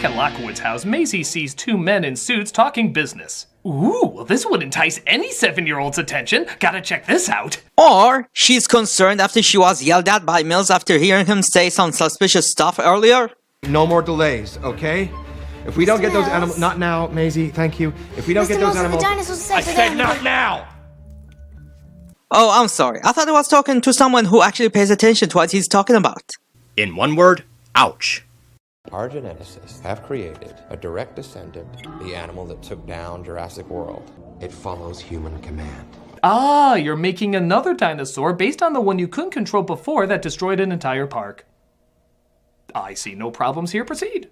back at Lockwood's house, Maisie sees two men in suits talking business. Ooh, well this would entice any 7-year-old's attention. Gotta check this out. Or she's concerned after she was yelled at by Mills after hearing him say some suspicious stuff earlier. No more delays, okay? If we don't get those animals... Not now, Maisie, thank you. If we don't get those animals... I said not now! Oh, I'm sorry. I thought I was talking to someone who actually pays attention to what he's talking about. In one word, ouch. Our geneticists have created a direct descendant, the animal that took down Jurassic World. It follows human command. Ah, you're making another dinosaur based on the one you couldn't control before that destroyed an entire park. I see no problems here. Proceed.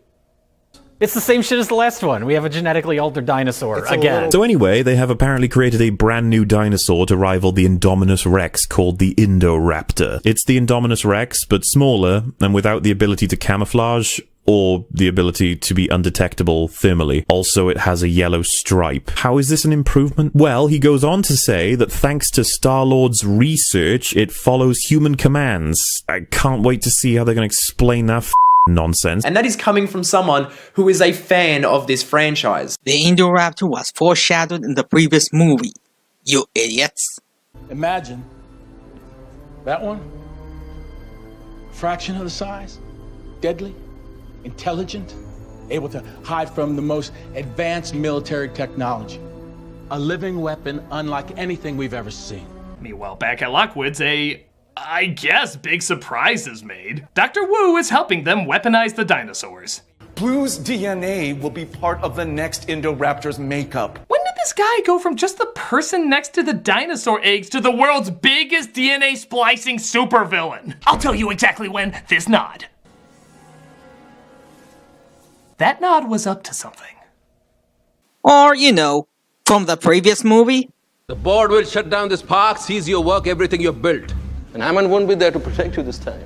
It's the same shit as the last one. We have a genetically altered dinosaur again. So anyway, they have apparently created a brand new dinosaur to rival the Indominus Rex called the Indoraptor. It's the Indominus Rex, but smaller and without the ability to camouflage or the ability to be undetectable thermally. Also, it has a yellow stripe. How is this an improvement? Well, he goes on to say that thanks to Star-Lord's research, it follows human commands. I can't wait to see how they're going to explain that nonsense. And that is coming from someone who is a fan of this franchise. The Indoraptor was foreshadowed in the previous movie. You idiots. Imagine that one, fraction of the size, deadly, intelligent, able to hide from the most advanced military technology. A living weapon unlike anything we've ever seen. Meanwhile, back at Lockwood's, I guess big surprise is made. Dr. Wu is helping them weaponize the dinosaurs. Blue's DNA will be part of the next Indoraptor's makeup. When did this guy go from just the person next to the dinosaur eggs to the world's biggest DNA splicing supervillain? I'll tell you exactly when. This nod. That nod was up to something. Or, you know, from the previous movie. The board will shut down this park, seize your work, everything you've built. And Hammond won't be there to protect you this time.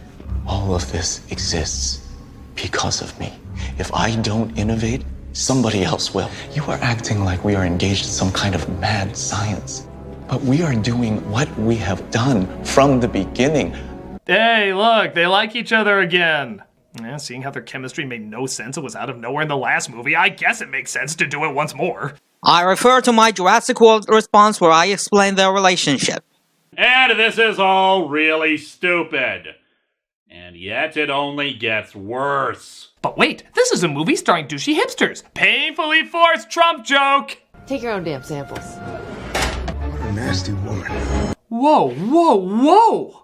All of this exists because of me. If I don't innovate, somebody else will. You are acting like we are engaged in some kind of mad science. But we are doing what we have done from the beginning. Hey, look, they like each other again. Yeah, seeing how their chemistry made no sense, it was out of nowhere in the last movie, I guess it makes sense to do it once more. I refer to my Jurassic World response where I explain their relationship. And this is all really stupid. And yet it only gets worse. But wait, this is a movie starring douchey hipsters. Painfully forced Trump joke. Take your own damn samples. What a nasty woman. Whoa, whoa, whoa!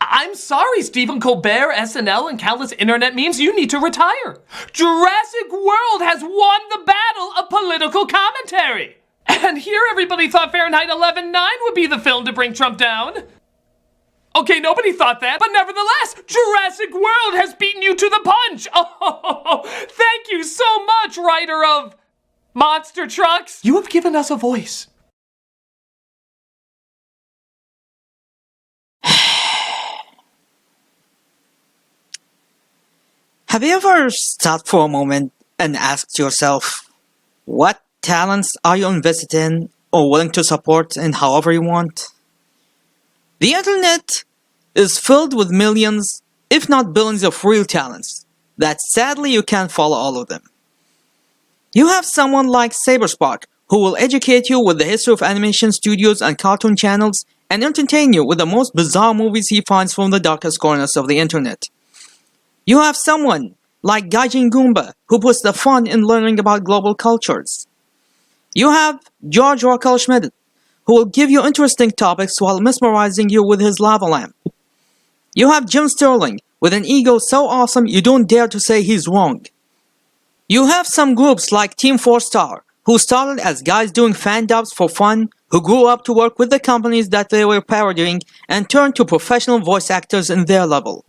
I'm sorry, Stephen Colbert, SNL, and countless internet memes, you need to retire. Jurassic World has won the battle of political commentary. And here everybody thought Fahrenheit 11/9 would be the film to bring Trump down. Okay, nobody thought that, but nevertheless, Jurassic World has beaten you to the punch. Oh, thank you so much, writer of Monster Trucks. You have given us a voice. Have you ever stopped for a moment and asked yourself, what talents are you invested in or willing to support in however you want? The internet is filled with millions, if not billions of real talents, that sadly you can't follow all of them. You have someone like Saberspark, who will educate you with the history of animation studios and cartoon channels and entertain you with the most bizarre movies he finds from the darkest corners of the internet. You have someone like Gaijin Goomba, who puts the fun in learning about global cultures. You have George Rockel-Schmidt, who will give you interesting topics while mesmerizing you with his lava lamp. You have Jim Sterling, with an ego so awesome you don't dare to say he's wrong. You have some groups like Team 4 Star, who started as guys doing fan dubs for fun, who grew up to work with the companies that they were parodying and turned to professional voice actors in their level.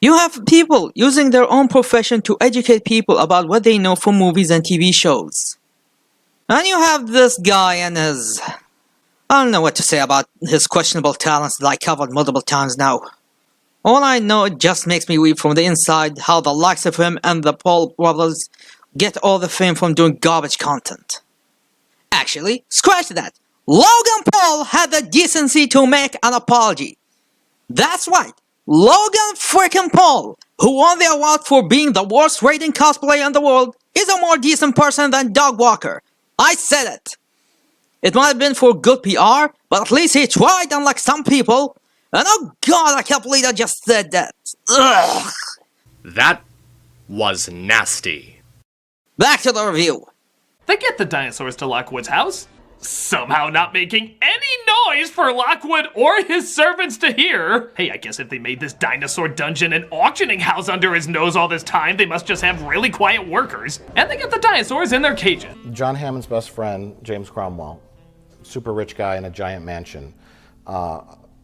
You have people using their own profession to educate people about what they know from movies and TV shows. And you have this guy and his... I don't know what to say about his questionable talents that I covered multiple times now. All I know, it just makes me weep from the inside how the likes of him and the Paul brothers get all the fame from doing garbage content. Actually, scratch that. Logan Paul had the decency to make an apology. That's right. Logan freaking Paul, who won the award for being the worst rating cosplayer in the world, is a more decent person than Doug Walker. I said it. It might have been for good PR, but at least he tried, unlike some people. And oh god, I can't believe I just said that. Ugh. That was nasty. Back to the review. They get the dinosaurs to Lockwood's house, somehow not making any noise for Lockwood or his servants to hear. Hey, I guess if they made this dinosaur dungeon and auctioning house under his nose all this time, they must just have really quiet workers. And they get the dinosaurs in their cages. John Hammond's best friend, James Cromwell, super rich guy in a giant mansion.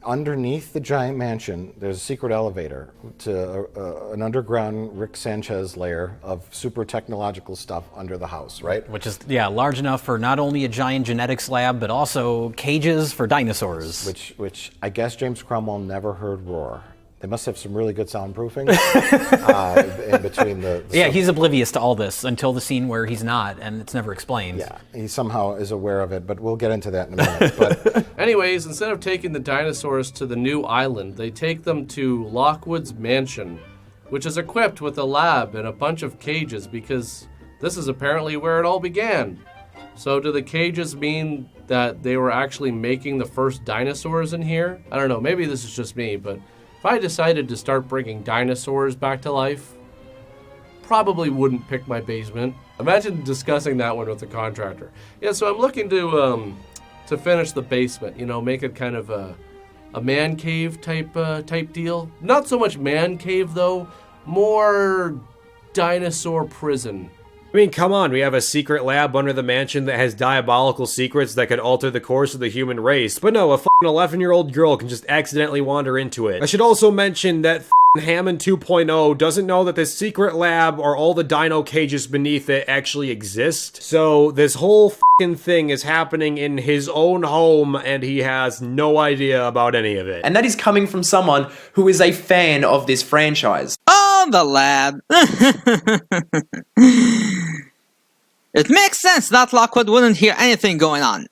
Underneath the giant mansion, there's a secret elevator to an underground Rick Sanchez layer of super technological stuff under the house, right? Which is, yeah, large enough for not only a giant genetics lab, but also cages for dinosaurs. Which I guess James Cromwell never heard roar. They must have some really good soundproofing in between the yeah, he's oblivious to all this until the scene where he's not, and it's never explained. Yeah, he somehow is aware of it, but we'll get into that in a minute. But anyways, instead of taking the dinosaurs to the new island, they take them to Lockwood's mansion, which is equipped with a lab and a bunch of cages because this is apparently where it all began. So do the cages mean that they were actually making the first dinosaurs in here? I don't know, maybe this is just me, but if I decided to start bringing dinosaurs back to life, probably wouldn't pick my basement. Imagine discussing that one with the contractor. Yeah, so I'm looking to finish the basement, you know, make it kind of a man cave type deal. Not so much man cave though, more dinosaur prison. I mean, come on, we have a secret lab under the mansion that has diabolical secrets that could alter the course of the human race. But no, a f***ing 11-year-old girl can just accidentally wander into it. I should also mention that f***ing Hammond 2.0 doesn't know that this secret lab or all the dino cages beneath it actually exist. So this whole f***ing thing is happening in his own home and he has no idea about any of it. And that is coming from someone who is a fan of this franchise. Oh, the lab. It makes sense that Lockwood wouldn't hear anything going on.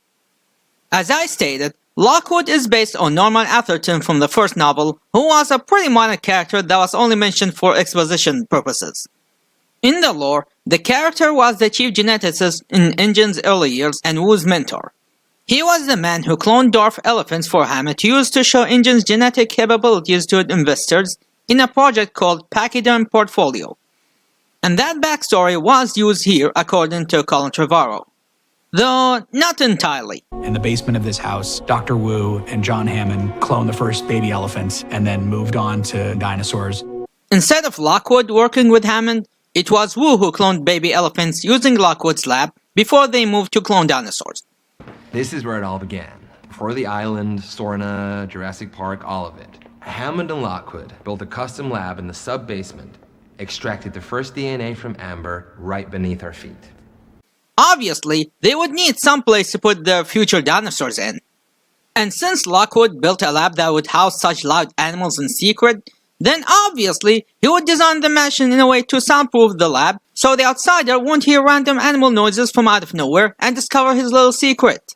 As I stated, Lockwood is based on Norman Atherton from the first novel, who was a pretty minor character that was only mentioned for exposition purposes. In the lore, the character was the chief geneticist in Ingen's early years and Wu's mentor. He was the man who cloned dwarf elephants for Hammond to use to show Ingen's genetic capabilities to investors in a project called Pachyderm Portfolio. And that backstory was used here according to Colin Trevorrow. Though not entirely. In the basement of this house, Dr. Wu and John Hammond cloned the first baby elephants and then moved on to dinosaurs. Instead of Lockwood working with Hammond, it was Wu who cloned baby elephants using Lockwood's lab before they moved to clone dinosaurs. This is where it all began. Before the island, Sorna, Jurassic Park, all of it. Hammond and Lockwood built a custom lab in the sub-basement, extracted the first DNA from Amber right beneath our feet. Obviously, they would need some place to put their future dinosaurs in. And since Lockwood built a lab that would house such loud animals in secret, then obviously he would design the mansion in a way to soundproof the lab so the outsider won't hear random animal noises from out of nowhere and discover his little secret.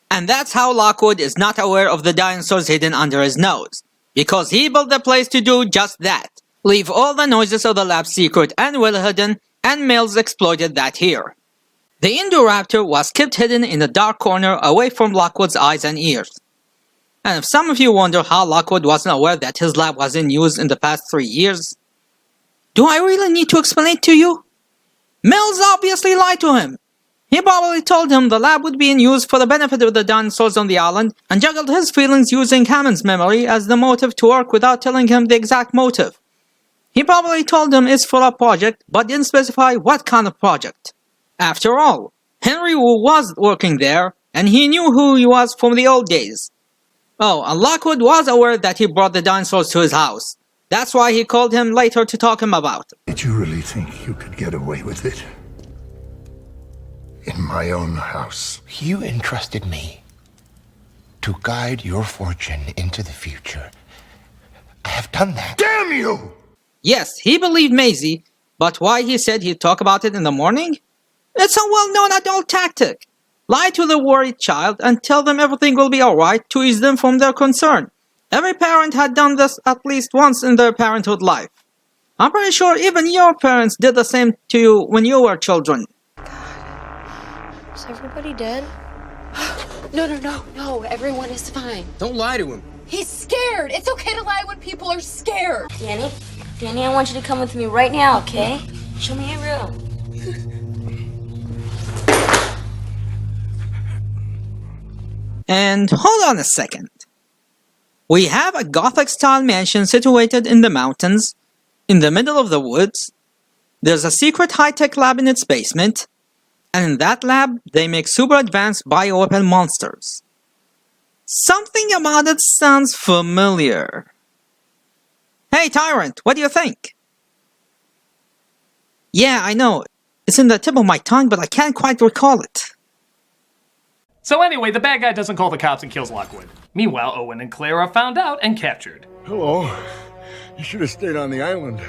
And that's how Lockwood is not aware of the dinosaurs hidden under his nose, because he built the place to do just that. Leave all the noises of the lab secret and well hidden, and Mills exploited that here. The Indoraptor was kept hidden in a dark corner away from Lockwood's eyes and ears. And if some of you wonder how Lockwood wasn't aware that his lab was in use in the past 3 years, do I really need to explain it to you? Mills obviously lied to him. He probably told him the lab would be in use for the benefit of the dinosaurs on the island and juggled his feelings using Hammond's memory as the motive to work without telling him the exact motive. He probably told him it's for a project, but didn't specify what kind of project. After all, Henry Wu was working there, and he knew who he was from the old days. Oh, and Lockwood was aware that he brought the dinosaurs to his house. That's why he called him later to talk him about it. Did you really think you could get away with it? In my own house. You entrusted me to guide your fortune into the future. I have done that. Damn you! Yes, he believed Maisie, but why he said he'd talk about it in the morning? It's a well-known adult tactic. Lie to the worried child and tell them everything will be alright to ease them from their concern. Every parent had done this at least once in their parenthood life. I'm pretty sure even your parents did the same to you when you were children. Is everybody dead? No. Everyone is fine. Don't lie to him. He's scared. It's okay to lie when people are scared. Danny, I want you to come with me right now, okay? Show me your room. And hold on a second. We have a Gothic-style mansion situated in the mountains, in the middle of the woods. There's a secret high-tech lab in its basement, and in that lab, they make super advanced bioweapon monsters. Something about it sounds familiar. Hey, Tyrant, what do you think? Yeah, I know. It's in the tip of my tongue, but I can't quite recall it. So anyway, the bad guy doesn't call the cops and kills Lockwood. Meanwhile, Owen and Claire are found out and captured. Hello. You should have stayed on the island.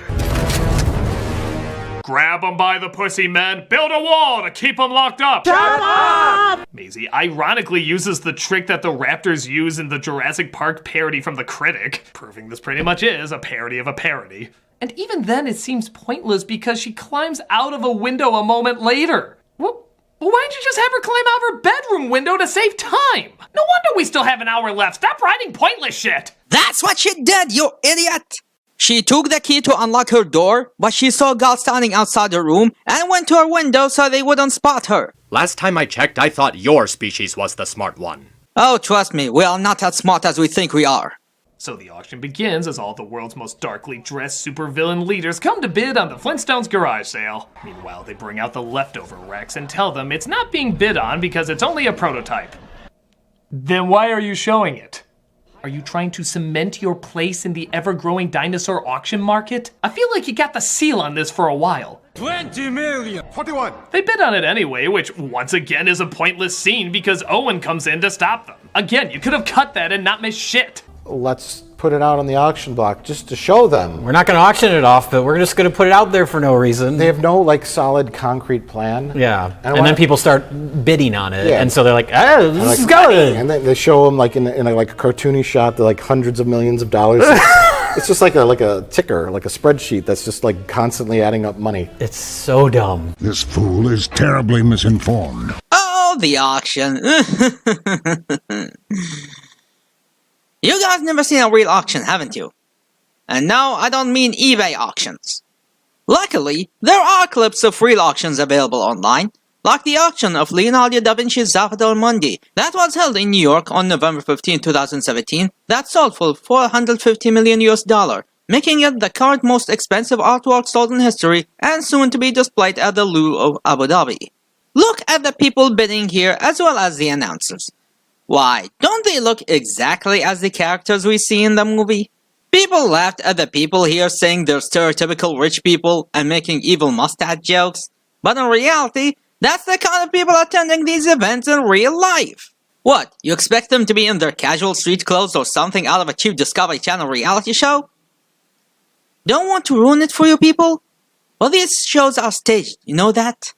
Grab them by the pussy, men. Build a wall to keep them locked up. Shut up! Maisie ironically uses the trick that the Raptors use in the Jurassic Park parody from the Critic, proving this pretty much is a parody of a parody. And even then it seems pointless because she climbs out of a window a moment later. Well, why didn't you just have her climb out of her bedroom window to save time? No wonder we still have an hour left. Stop writing pointless shit. That's what she did, you idiot! She took the key to unlock her door, but she saw Gal standing outside the room and went to her window so they wouldn't spot her. Last time I checked, I thought your species was the smart one. Oh, trust me, we are not as smart as we think we are. So the auction begins as all the world's most darkly dressed supervillain leaders come to bid on the Flintstones garage sale. Meanwhile, they bring out the leftover wrecks and tell them it's not being bid on because it's only a prototype. Then why are you showing it? Are you trying to cement your place in the ever-growing dinosaur auction market? I feel like you got the seal on this for a while. 20 million! 41! They bid on it anyway, which once again is a pointless scene because Owen comes in to stop them. Again, you could have cut that and not miss shit. Let's put it out on the auction block just to show them. We're not going to auction it off, but we're just going to put it out there for no reason. They have no like solid concrete plan. Yeah, and then people start bidding on it, Yeah. and so they're like, "Oh, this is like, good." And then they show them like in a like a cartoony shot, they're like hundreds of millions of dollars. It's just like a ticker, like a spreadsheet that's just like constantly adding up money. It's so dumb. This fool is terribly misinformed. Oh, the auction. You guys never seen a real auction, haven't you? And no, I don't mean eBay auctions. Luckily, there are clips of real auctions available online, like the auction of Leonardo da Vinci's Salvator Mundi that was held in New York on November 15, 2017, that sold for $450 million, making it the current most expensive artwork sold in history and soon to be displayed at the Louvre of Abu Dhabi. Look at the people bidding here as well as the announcers. Why, don't they look exactly as the characters we see in the movie? People laughed at the people here saying they're stereotypical rich people and making evil mustache jokes, but in reality, that's the kind of people attending these events in real life. What, you expect them to be in their casual street clothes or something out of a cheap Discovery Channel reality show? Don't want to ruin it for you people? Well, these shows are staged, you know that?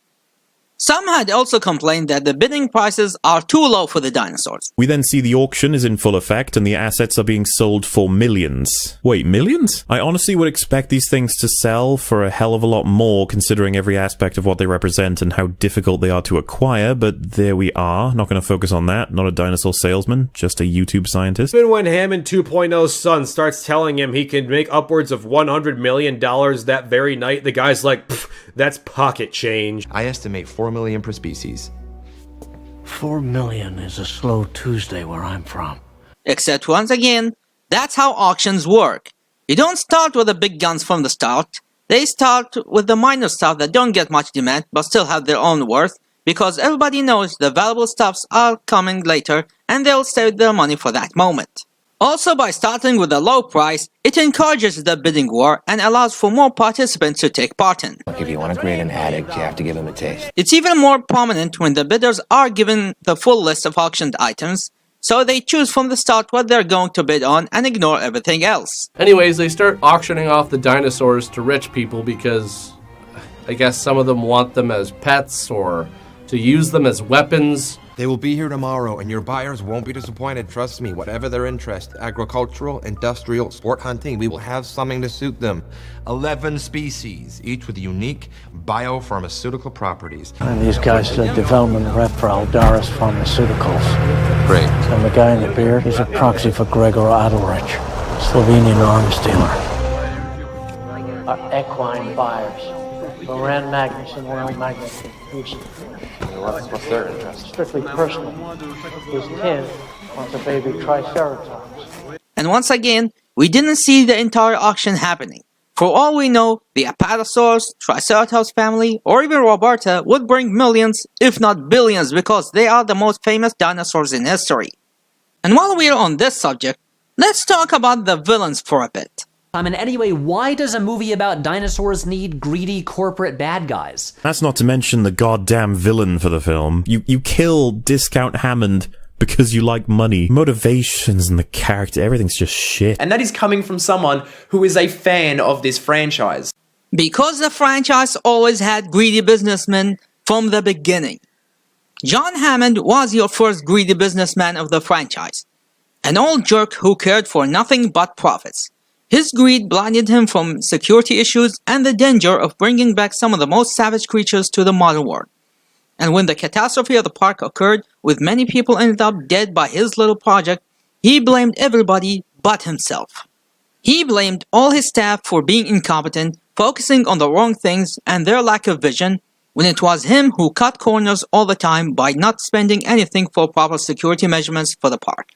Some had also complained that the bidding prices are too low for the dinosaurs. We then see the auction is in full effect and the assets are being sold for millions. Wait, millions? I honestly would expect these things to sell for a hell of a lot more considering every aspect of what they represent and how difficult they are to acquire, but there we are. Not going to focus on that. Not a dinosaur salesman, just a YouTube scientist. Even when Hammond 2.0's son starts telling him he can make upwards of $100 million that very night, the guy's like, that's pocket change. I estimate 4 million per species. 4 million is a slow Tuesday where I'm from. Except once again, that's how auctions work. You don't start with the big guns from the start. They start with the minor stuff that don't get much demand but still have their own worth because everybody knows the valuable stuffs are coming later and they'll save their money for that moment. Also, by starting with a low price, it encourages the bidding war and allows for more participants to take part in. Look, if you want to create an addict, you have to give him a taste. It's even more prominent when the bidders are given the full list of auctioned items, so they choose from the start what they're going to bid on and ignore everything else. Anyways, they start auctioning off the dinosaurs to rich people because I guess some of them want them as pets or to use them as weapons. They will be here tomorrow, and your buyers won't be disappointed. Trust me, whatever their interest, agricultural, industrial, sport hunting, we will have something to suit them. 11 species, each with unique biopharmaceutical properties. And these guys are the development rep for Aldaris Pharmaceuticals. Great. And the guy in the beard is a proxy for Gregor Adalrich, Slovenian arms dealer. Our equine buyers. Moran Magnus and Royal Magnus. What's their interest? Strictly personal. His kin wants a baby Triceratops. And once again, we didn't see the entire auction happening. For all we know, the Apatosaurus, Triceratops family, or even Roberta would bring millions, if not billions, because they are the most famous dinosaurs in history. And while we're on this subject, let's talk about the villains for a bit. And anyway, why does a movie about dinosaurs need greedy corporate bad guys? That's not to mention the goddamn villain for the film. You kill Discount Hammond because you like money. Motivations and the character, everything's just shit. And that is coming from someone who is a fan of this franchise. Because the franchise always had greedy businessmen from the beginning. John Hammond was your first greedy businessman of the franchise. An old jerk who cared for nothing but profits. His greed blinded him from security issues and the danger of bringing back some of the most savage creatures to the modern world. And when the catastrophe of the park occurred, with many people ended up dead by his little project, he blamed everybody but himself. He blamed all his staff for being incompetent, focusing on the wrong things and their lack of vision, when it was him who cut corners all the time by not spending anything for proper security measurements for the park.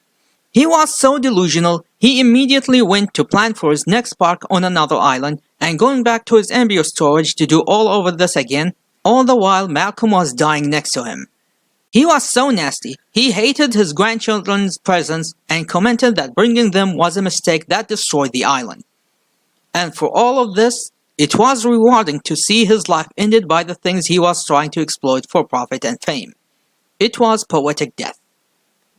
He was so delusional, he immediately went to plan for his next park on another island and going back to his embryo storage to do all over this again, all the while Malcolm was dying next to him. He was so nasty, he hated his grandchildren's presence and commented that bringing them was a mistake that destroyed the island. And for all of this, it was rewarding to see his life ended by the things he was trying to exploit for profit and fame. It was poetic death.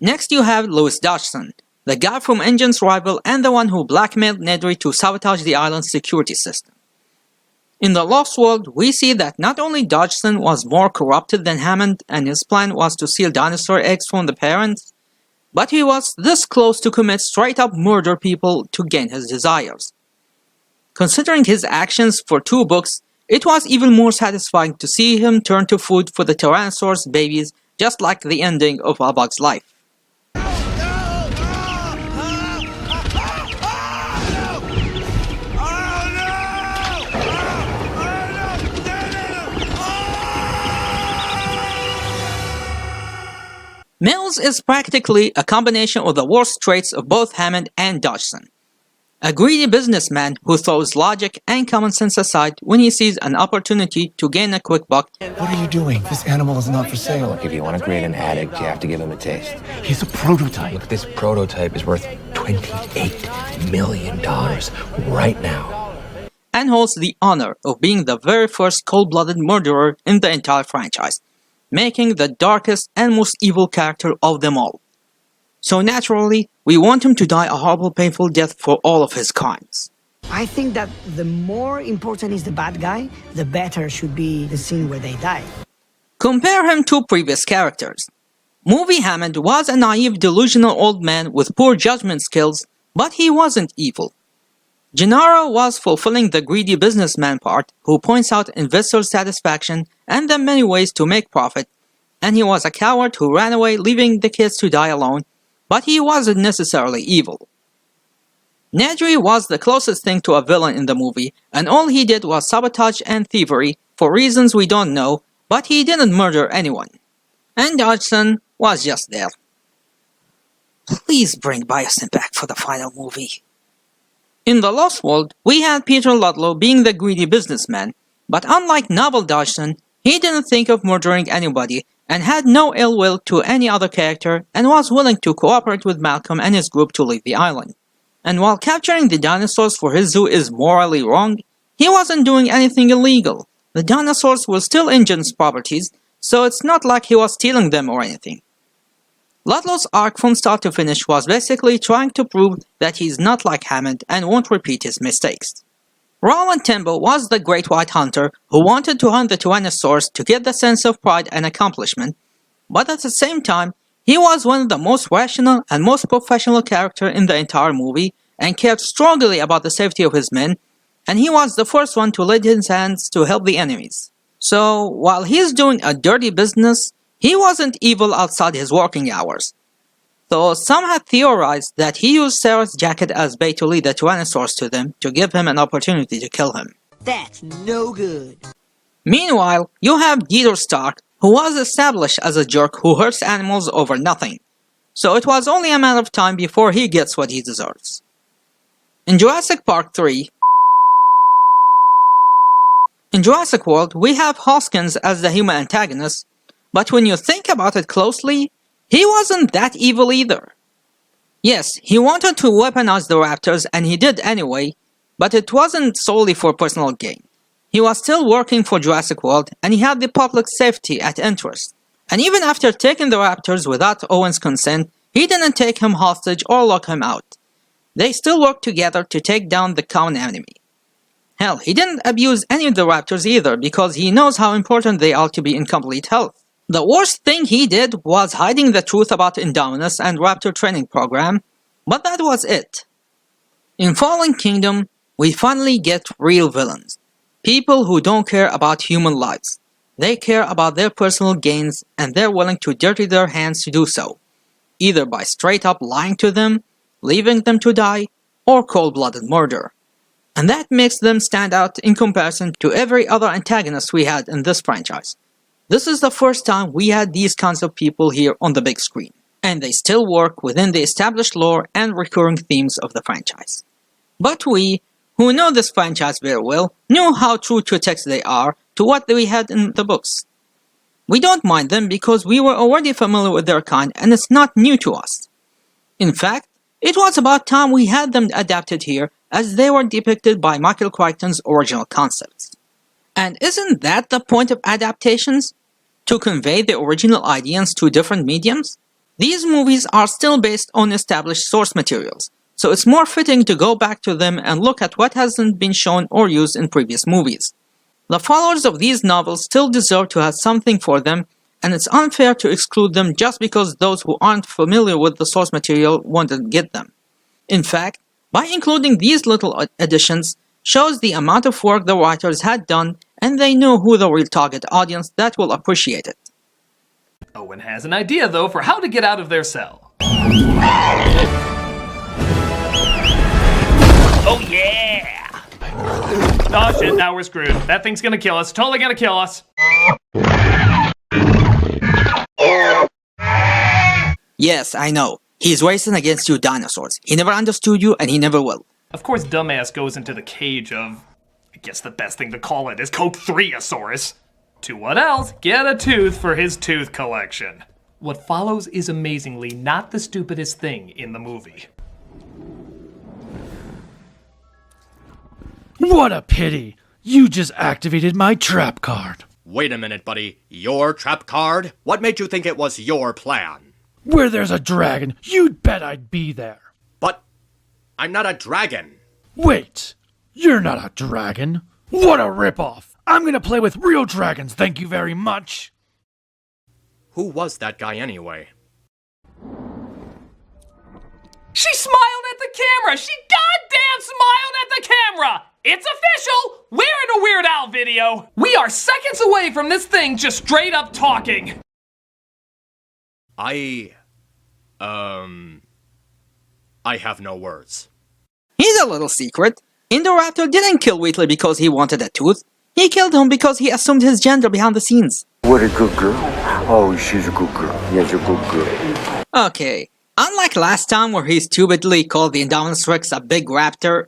Next you have Louis Dodgson, the guy from Engine's rival and the one who blackmailed Nedry to sabotage the island's security system. In The Lost World, we see that not only Dodgson was more corrupted than Hammond and his plan was to steal dinosaur eggs from the parents, but he was this close to commit straight-up murder people to gain his desires. Considering his actions for 2 books, it was even more satisfying to see him turn to food for the Tyrannosaurus babies, just like the ending of A Bug's Life. Mills is practically a combination of the worst traits of both Hammond and Dodgson. A greedy businessman who throws logic and common sense aside when he sees an opportunity to gain a quick buck. What are you doing? This animal is not for sale. Look, if you want to create an addict, you have to give him a taste. He's a prototype. Look, this prototype is worth $28 million right now. And holds the honor of being the very first cold-blooded murderer in the entire franchise, making the darkest and most evil character of them all. So naturally, we want him to die a horrible, painful death for all of his crimes. I think that the more important is the bad guy, the better should be the scene where they die. Compare him to previous characters. Movie Hammond was a naive, delusional old man with poor judgment skills, but he wasn't evil. Gennaro was fulfilling the greedy businessman part who points out investor satisfaction and the many ways to make profit, and he was a coward who ran away leaving the kids to die alone, but he wasn't necessarily evil. Nedry was the closest thing to a villain in the movie, and all he did was sabotage and thievery for reasons we don't know, but he didn't murder anyone. And Dodgson was just there. Please bring Biosyn back for the final movie. In The Lost World, we had Peter Ludlow being the greedy businessman, but unlike Noble Dodgson, he didn't think of murdering anybody and had no ill will to any other character and was willing to cooperate with Malcolm and his group to leave the island. And while capturing the dinosaurs for his zoo is morally wrong, he wasn't doing anything illegal. The dinosaurs were still Engine's properties, so it's not like he was stealing them or anything. Ludlow's arc from start to finish was basically trying to prove that he's not like Hammond and won't repeat his mistakes. Roland Timbo was the great white hunter who wanted to hunt the Tyrannosaurus to get the sense of pride and accomplishment, but at the same time, he was one of the most rational and most professional characters in the entire movie and cared strongly about the safety of his men, and he was the first one to lend his hands to help the enemies. So, while he's doing a dirty business, he wasn't evil outside his working hours. Though some had theorized that he used Sarah's jacket as bait to lead the Tyrannosaurus to them to give him an opportunity to kill him. That's no good. Meanwhile, you have Dieter Stark, who was established as a jerk who hurts animals over nothing. So it was only a matter of time before he gets what he deserves. In Jurassic Park 3, in Jurassic World, we have Hoskins as the human antagonist, but when you think about it closely, he wasn't that evil either. Yes, he wanted to weaponize the raptors and he did anyway, but it wasn't solely for personal gain. He was still working for Jurassic World and he had the public safety at interest. And even after taking the raptors without Owen's consent, he didn't take him hostage or lock him out. They still worked together to take down the common enemy. Hell, he didn't abuse any of the raptors either because he knows how important they are to be in complete health. The worst thing he did was hiding the truth about Indominus and Raptor training program, but that was it. In Fallen Kingdom, we finally get real villains. People who don't care about human lives. They care about their personal gains and they're willing to dirty their hands to do so, either by straight up lying to them, leaving them to die, or cold-blooded murder. And that makes them stand out in comparison to every other antagonist we had in this franchise. This is the first time we had these kinds of people here on the big screen, and they still work within the established lore and recurring themes of the franchise. But we, who know this franchise very well, knew how true to text they are to what we had in the books. We don't mind them because we were already familiar with their kind and it's not new to us. In fact, it was about time we had them adapted here as they were depicted by Michael Crichton's original concepts. And isn't that the point of adaptations? To convey the original ideas to different mediums? These movies are still based on established source materials, so it's more fitting to go back to them and look at what hasn't been shown or used in previous movies. The followers of these novels still deserve to have something for them, and it's unfair to exclude them just because those who aren't familiar with the source material want to get them. In fact, by including these little additions shows the amount of work the writers had done and they knew who the real target audience that will appreciate it. Owen has an idea though for how to get out of their cell. Oh yeah! Oh shit, now we're screwed. That thing's gonna kill us, totally gonna kill us. Yes, I know. He's racing against you dinosaurs. He never understood you and he never will. Of course, dumbass goes into the cage of, I guess the best thing to call it is Coke 3-osaurus. To what else? Get a tooth for his tooth collection. What follows is amazingly not the stupidest thing in the movie. What a pity! You just activated my trap card. Wait a minute, buddy. Your trap card? What made you think it was your plan? Where there's a dragon, you'd bet I'd be there. But I'm not a dragon. Wait, you're not a dragon? What a ripoff! I'm gonna play with real dragons, thank you very much. Who was that guy anyway? She smiled at the camera! She goddamn smiled at the camera! It's official! We're in a Weird Al video! We are seconds away from this thing just straight up talking! I have no words. Here's a little secret. Indoraptor didn't kill Wheatley because he wanted a tooth. He killed him because he assumed his gender behind the scenes. What a good girl. Oh, she's a good girl. Yes, a good girl. Okay, unlike last time where he stupidly called the Indominus Rex a big raptor,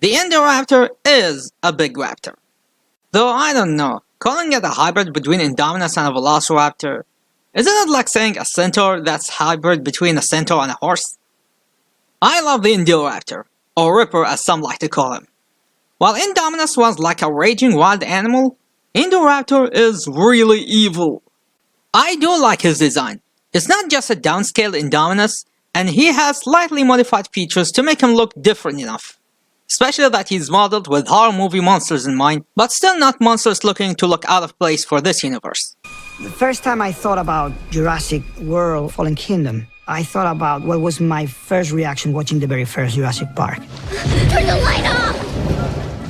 the Indoraptor is a big raptor. Though I don't know, calling it a hybrid between Indominus and a Velociraptor, isn't it like saying a centaur that's hybrid between a centaur and a horse? I love the Indoraptor, or Ripper as some like to call him. While Indominus was like a raging wild animal, Indoraptor is really evil. I do like his design. It's not just a downscaled Indominus, and he has slightly modified features to make him look different enough. Especially that he's modeled with horror movie monsters in mind, but still not monsters looking to look out of place for this universe. The first time I thought about Jurassic World Fallen Kingdom, I thought about what was my first reaction watching the very first Jurassic Park. Turn the light off!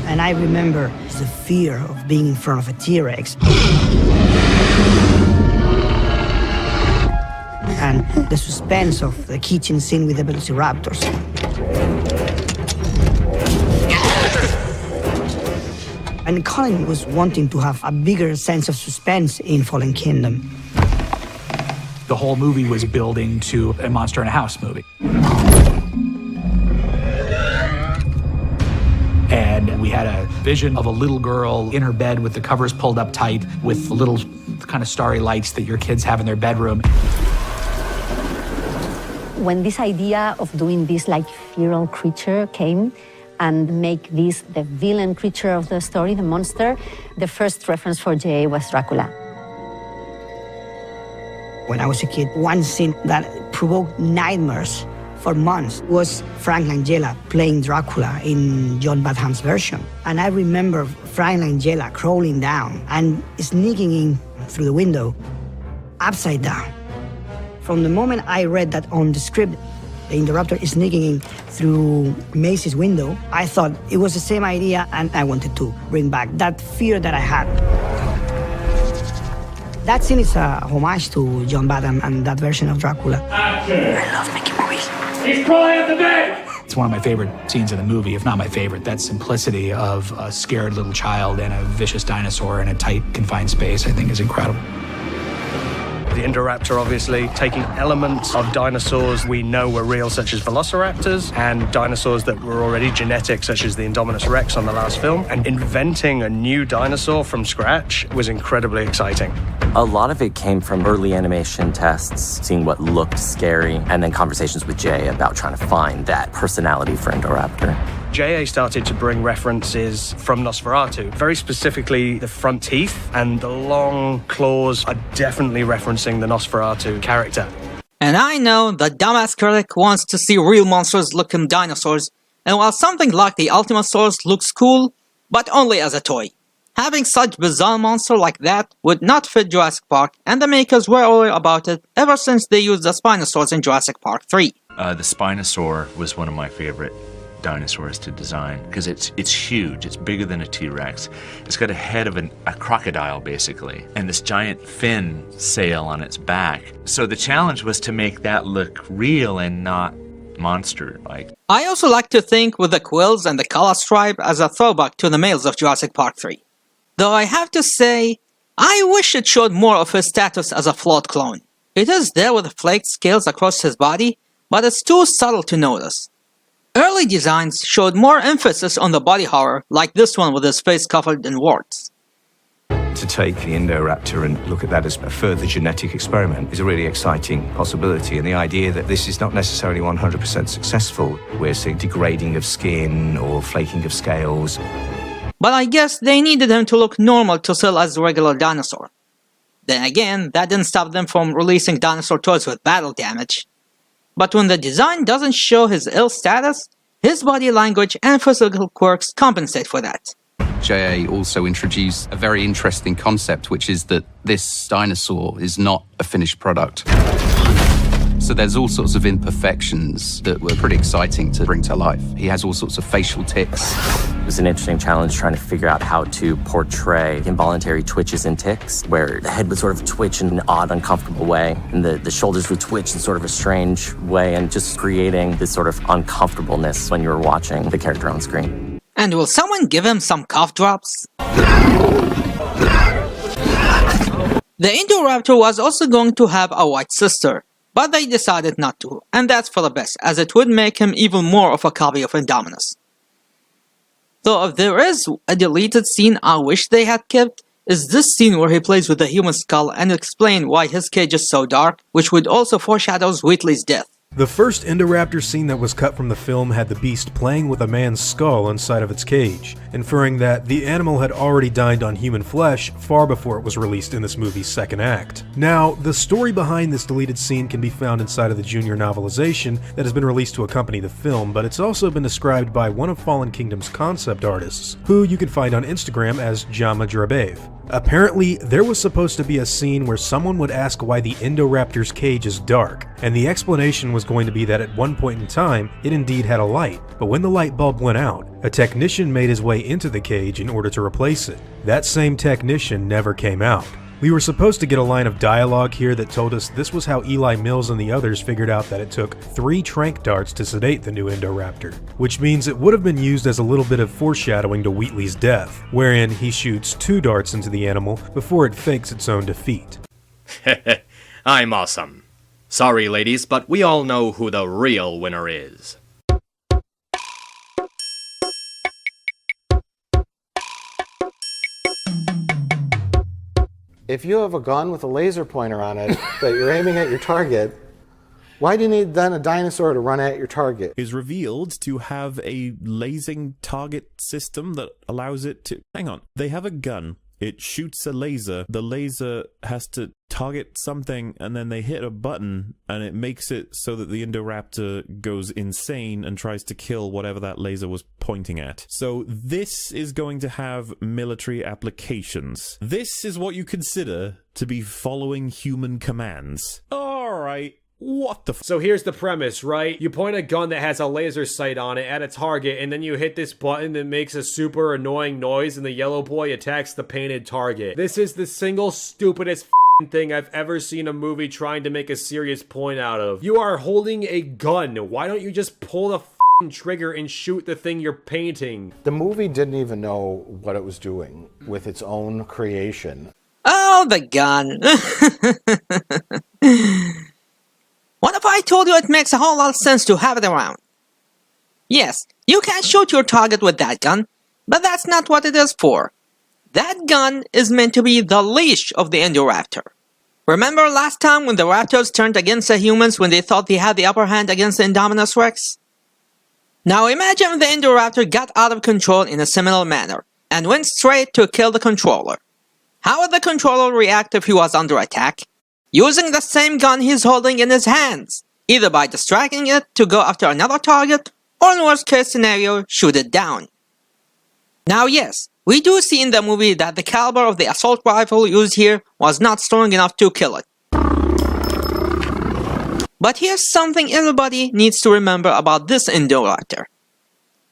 And I remember the fear of being in front of a T-Rex. And the suspense of the kitchen scene with the velociraptors. And Colin was wanting to have a bigger sense of suspense in Fallen Kingdom. The whole movie was building to a Monster in a House movie. And we had a vision of a little girl in her bed with the covers pulled up tight with little kind of starry lights that your kids have in their bedroom. When this idea of doing this like feral creature came, and make this the villain creature of the story, the monster, the first reference for J.A. was Dracula. When I was a kid, one scene that provoked nightmares for months was Frank Langella playing Dracula in John Badham's version. And I remember Frank Langella crawling down and sneaking in through the window, upside down. From the moment I read that on the script, the Indoraptor is sneaking in through Macy's window, I thought it was the same idea, and I wanted to bring back that fear that I had. That scene is a homage to John Badham and that version of Dracula. I love making movies. He's crawling at the bed! It's one of my favorite scenes in the movie, if not my favorite. That simplicity of a scared little child and a vicious dinosaur in a tight, confined space, I think is incredible. The Indoraptor, obviously, taking elements of dinosaurs we know were real, such as velociraptors, and dinosaurs that were already genetic, such as the Indominus Rex on the last film, and inventing a new dinosaur from scratch was incredibly exciting. A lot of it came from early animation tests, seeing what looked scary, and then conversations with Jay about trying to find that personality for Indoraptor. J.A. started to bring references from Nosferatu. Very specifically, the front teeth and the long claws are definitely referencing the Nosferatu character. And I know the dumbass critic wants to see real monsters looking dinosaurs, and while something like the Ultimasaurus looks cool, but only as a toy. Having such bizarre monster like that would not fit Jurassic Park, and the makers were all about it ever since they used the Spinosaurs in Jurassic Park 3. The Spinosaur was one of my favorite dinosaurs to design because it's huge. It's bigger than a T-Rex. It's got a head of a crocodile basically, and this giant fin sail on its back. So the challenge was to make that look real and not monster-like. I also like to think with the quills and the collar stripe as a throwback to the males of Jurassic Park 3. Though I have to say, I wish it showed more of his status as a flawed clone. It is there with the flaked scales across his body, but it's too subtle to notice. Early designs showed more emphasis on the body horror, like this one with his face covered in warts. To take the Indoraptor and look at that as a further genetic experiment is a really exciting possibility, and the idea that this is not necessarily 100% successful. We're seeing degrading of skin or flaking of scales. But I guess they needed him to look normal to sell as a regular dinosaur. Then again, that didn't stop them from releasing dinosaur toys with battle damage. But when the design doesn't show his ill status, his body language and physical quirks compensate for that. J.A. also introduced a very interesting concept, which is that this dinosaur is not a finished product. So there's all sorts of imperfections that were pretty exciting to bring to life. He has all sorts of facial tics. It was an interesting challenge trying to figure out how to portray involuntary twitches and tics, where the head would sort of twitch in an odd, uncomfortable way, and the shoulders would twitch in sort of a strange way, and just creating this sort of uncomfortableness when you were watching the character on screen. And will someone give him some cough drops? The Indoraptor was also going to have a white sister, but they decided not to, and that's for the best, as it would make him even more of a copy of Indominus. Though if there is a deleted scene I wish they had kept, is this scene where he plays with the human skull and explain why his cage is so dark, which would also foreshadow Wheatley's death. The first Indoraptor scene that was cut from the film had the beast playing with a man's skull inside of its cage, inferring that the animal had already dined on human flesh far before it was released in this movie's second act. Now, the story behind this deleted scene can be found inside of the junior novelization that has been released to accompany the film, but it's also been described by one of Fallen Kingdom's concept artists, who you can find on Instagram as Jama Drabaev. Apparently, there was supposed to be a scene where someone would ask why the Indoraptor's cage is dark, and the explanation was going to be that at one point in time, it indeed had a light, but when the light bulb went out, a technician made his way into the cage in order to replace it. That same technician never came out. We were supposed to get a line of dialogue here that told us this was how Eli Mills and the others figured out that it took 3 trank darts to sedate the new Indoraptor, which means it would have been used as a little bit of foreshadowing to Wheatley's death, wherein he shoots 2 darts into the animal before it fakes its own defeat. I'm awesome. Sorry, ladies, but we all know who the real winner is. If you have a gun with a laser pointer on it that you're aiming at your target, why do you need then a dinosaur to run at your target? Is revealed to have a lasing target system that allows it to... Hang on. They have a gun. It shoots a laser. The laser has to target something, and then they hit a button, and it makes it so that the Indoraptor goes insane and tries to kill whatever that laser was pointing at. So this is going to have military applications. This is what you consider to be following human commands. Alright. What the f— So here's the premise, right? You point a gun that has a laser sight on it at a target, and then you hit this button that makes a super annoying noise, and the yellow boy attacks the painted target. This is the single stupidest thing I've ever seen a movie trying to make a serious point out of. You are holding a gun. Why don't you just pull the trigger and shoot the thing you're painting? The movie didn't even know what it was doing with its own creation. Oh, the gun. What if I told you it makes a whole lot of sense to have it around? Yes, you can shoot your target with that gun, but that's not what it is for. That gun is meant to be the leash of the Indoraptor. Remember last time when the raptors turned against the humans when they thought they had the upper hand against the Indominus Rex? Now imagine the Indoraptor got out of control in a similar manner, and went straight to kill the controller. How would the controller react if he was under attack? Using the same gun he's holding in his hands, either by distracting it to go after another target, or in worst case scenario, shoot it down. Now yes, we do see in the movie that the caliber of the assault rifle used here was not strong enough to kill it. But here's something everybody needs to remember about this Indoraptor.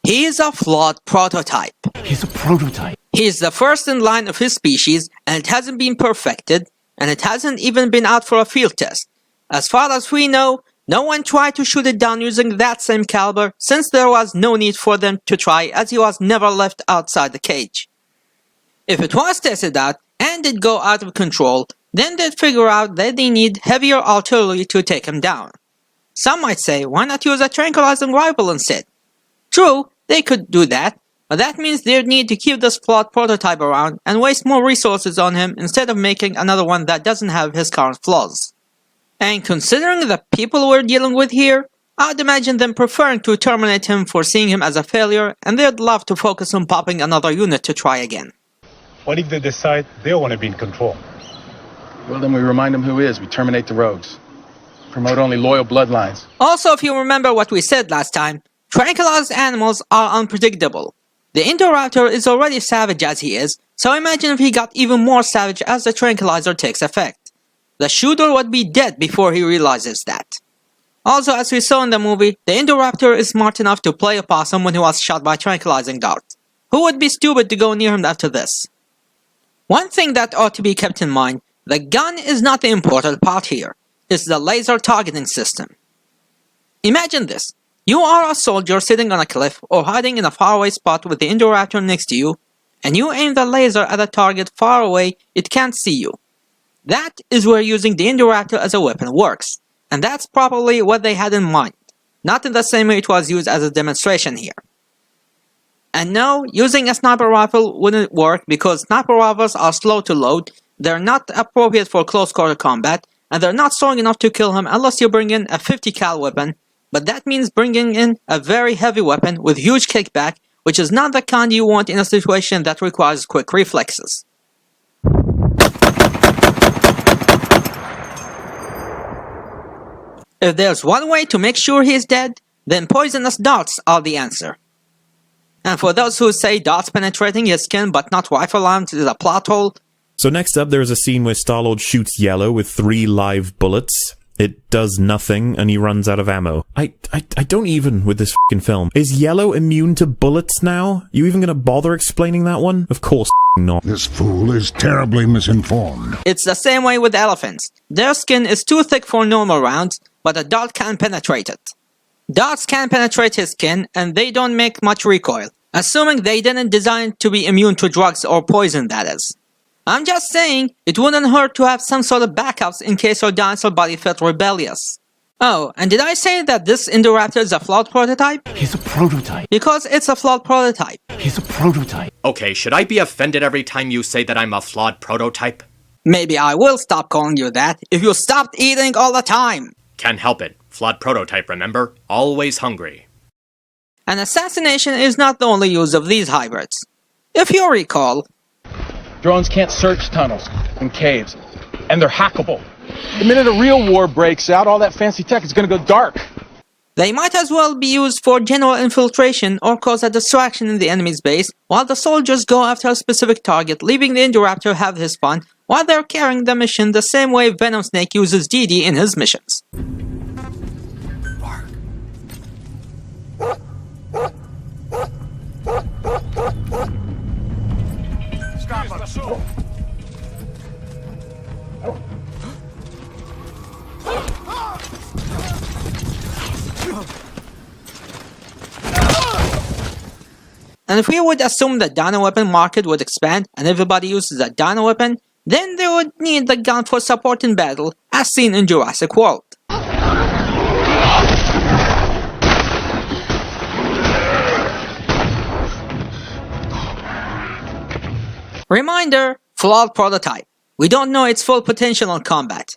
He is a flawed prototype. He's a prototype. He is the first in line of his species, and it hasn't been perfected, and it hasn't even been out for a field test. As far as we know, no one tried to shoot it down using that same caliber, since there was no need for them to try, as he was never left outside the cage. If it was tested out, and did go out of control, then they'd figure out that they need heavier artillery to take him down. Some might say, why not use a tranquilizing rifle instead? True, they could do that, but that means they'd need to keep this flawed prototype around and waste more resources on him instead of making another one that doesn't have his current flaws. And considering the people we're dealing with here, I'd imagine them preferring to terminate him for seeing him as a failure, and they'd love to focus on popping another unit to try again. What if they decide they want to be in control? Well, then we remind them who is. We terminate the rogues. Promote only loyal bloodlines. Also, if you remember what we said last time, tranquilized animals are unpredictable. The Indoraptor is already savage as he is, so imagine if he got even more savage as the tranquilizer takes effect. The shooter would be dead before he realizes that. Also, as we saw in the movie, the Indoraptor is smart enough to play a possum when he was shot by tranquilizing darts. Who would be stupid to go near him after this? One thing that ought to be kept in mind, the gun is not the important part here. It's the laser targeting system. Imagine this. You are a soldier sitting on a cliff or hiding in a faraway spot with the Indoraptor next to you, and you aim the laser at a target far away it can't see you. That is where using the Indoraptor as a weapon works, and that's probably what they had in mind, not in the same way it was used as a demonstration here. And no, using a sniper rifle wouldn't work because sniper rifles are slow to load, they're not appropriate for close quarter combat, and they're not strong enough to kill him unless you bring in a 50 cal weapon, but that means bringing in a very heavy weapon with huge kickback, which is not the kind you want in a situation that requires quick reflexes. If there's one way to make sure he's dead, then poisonous darts are the answer. And for those who say darts penetrating his skin but not rifle rounds is a plot hole... So next up, there is a scene where Star-Lord shoots Yellow with 3 live bullets. It does nothing, and he runs out of ammo. I don't even with this f***ing film. Is Yellow immune to bullets now? You even gonna bother explaining that one? Of course not. This fool is terribly misinformed. It's the same way with elephants. Their skin is too thick for normal rounds, but a dart can penetrate it. Darts can penetrate his skin, and they don't make much recoil. Assuming they didn't design to be immune to drugs or poison, that is. I'm just saying, it wouldn't hurt to have some sort of backups in case your dinosaur body felt rebellious. Oh, and did I say that this Indoraptor is a flawed prototype? He's a prototype. Because it's a flawed prototype. He's a prototype. Okay, should I be offended every time you say that I'm a flawed prototype? Maybe I will stop calling you that if you stopped eating all the time. Can't help it. Flawed prototype, remember? Always hungry. An assassination is not the only use of these hybrids. If you recall... Drones can't search tunnels and caves, and they're hackable. The minute a real war breaks out, all that fancy tech is going to go dark. They might as well be used for general infiltration or cause a distraction in the enemy's base, while the soldiers go after a specific target, leaving the Indoraptor have his fun, while they're carrying the mission the same way Venom Snake uses DD in his missions. And if we would assume the dino weapon market would expand and everybody uses a dino weapon, then they would need the gun for support in battle, as seen in Jurassic World. Reminder, flawed prototype. We don't know its full potential in combat.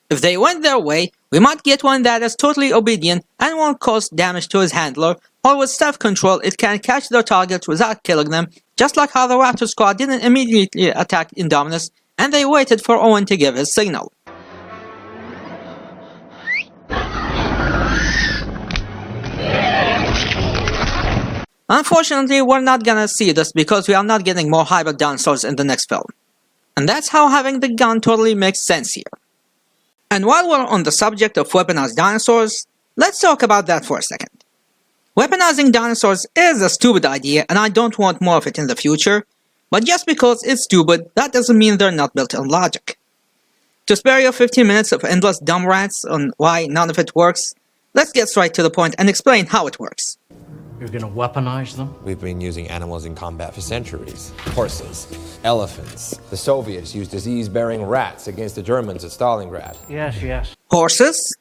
If they went their way, we might get one that is totally obedient and won't cause damage to his handler, or with stealth control it can catch their targets without killing them, just like how the Raptor squad didn't immediately attack Indominus, and they waited for Owen to give his signal. Unfortunately, we're not gonna see this because we are not getting more hybrid dinosaurs in the next film. And that's how having the gun totally makes sense here. And while we're on the subject of weaponized dinosaurs, let's talk about that for a second. Weaponizing dinosaurs is a stupid idea and I don't want more of it in the future, but just because it's stupid, that doesn't mean they're not built on logic. To spare you 15 minutes of endless dumb rants on why none of it works, let's get straight to the point and explain how it works. You're gonna weaponize them? We've been using animals in combat for centuries. Horses, elephants. The Soviets used disease-bearing rats against the Germans at Stalingrad. Yes. Horses,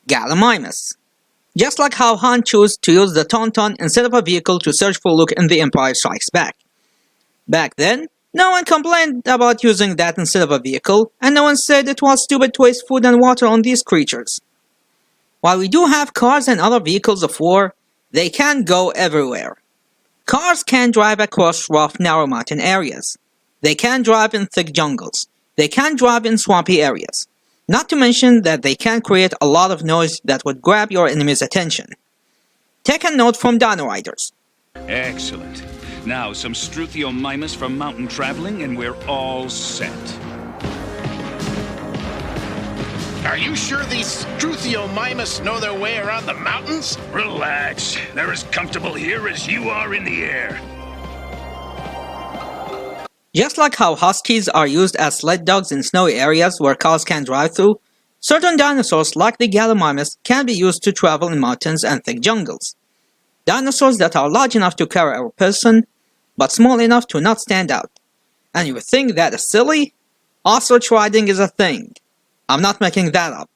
Gallimimus. Just like how Han chose to use the Tauntaun instead of a vehicle to search for Luke in The Empire Strikes Back. Back then, no one complained about using that instead of a vehicle, and no one said it was stupid to waste food and water on these creatures. While we do have cars and other vehicles of war, they can't go everywhere. Cars can drive across rough, narrow mountain areas. They can drive in thick jungles. They can drive in swampy areas. Not to mention that they can create a lot of noise that would grab your enemy's attention. Take a note from Dino Riders. Excellent. Now some Struthiomimus for mountain traveling and we're all set. Are you sure these Struthiomimus know their way around the mountains? Relax. They're as comfortable here as you are in the air. Just like how huskies are used as sled dogs in snowy areas where cars can drive through, certain dinosaurs like the Gallimimus can be used to travel in mountains and thick jungles. Dinosaurs that are large enough to carry a person, but small enough to not stand out. And you would think that is silly? Ostrich riding is a thing. I'm not making that up.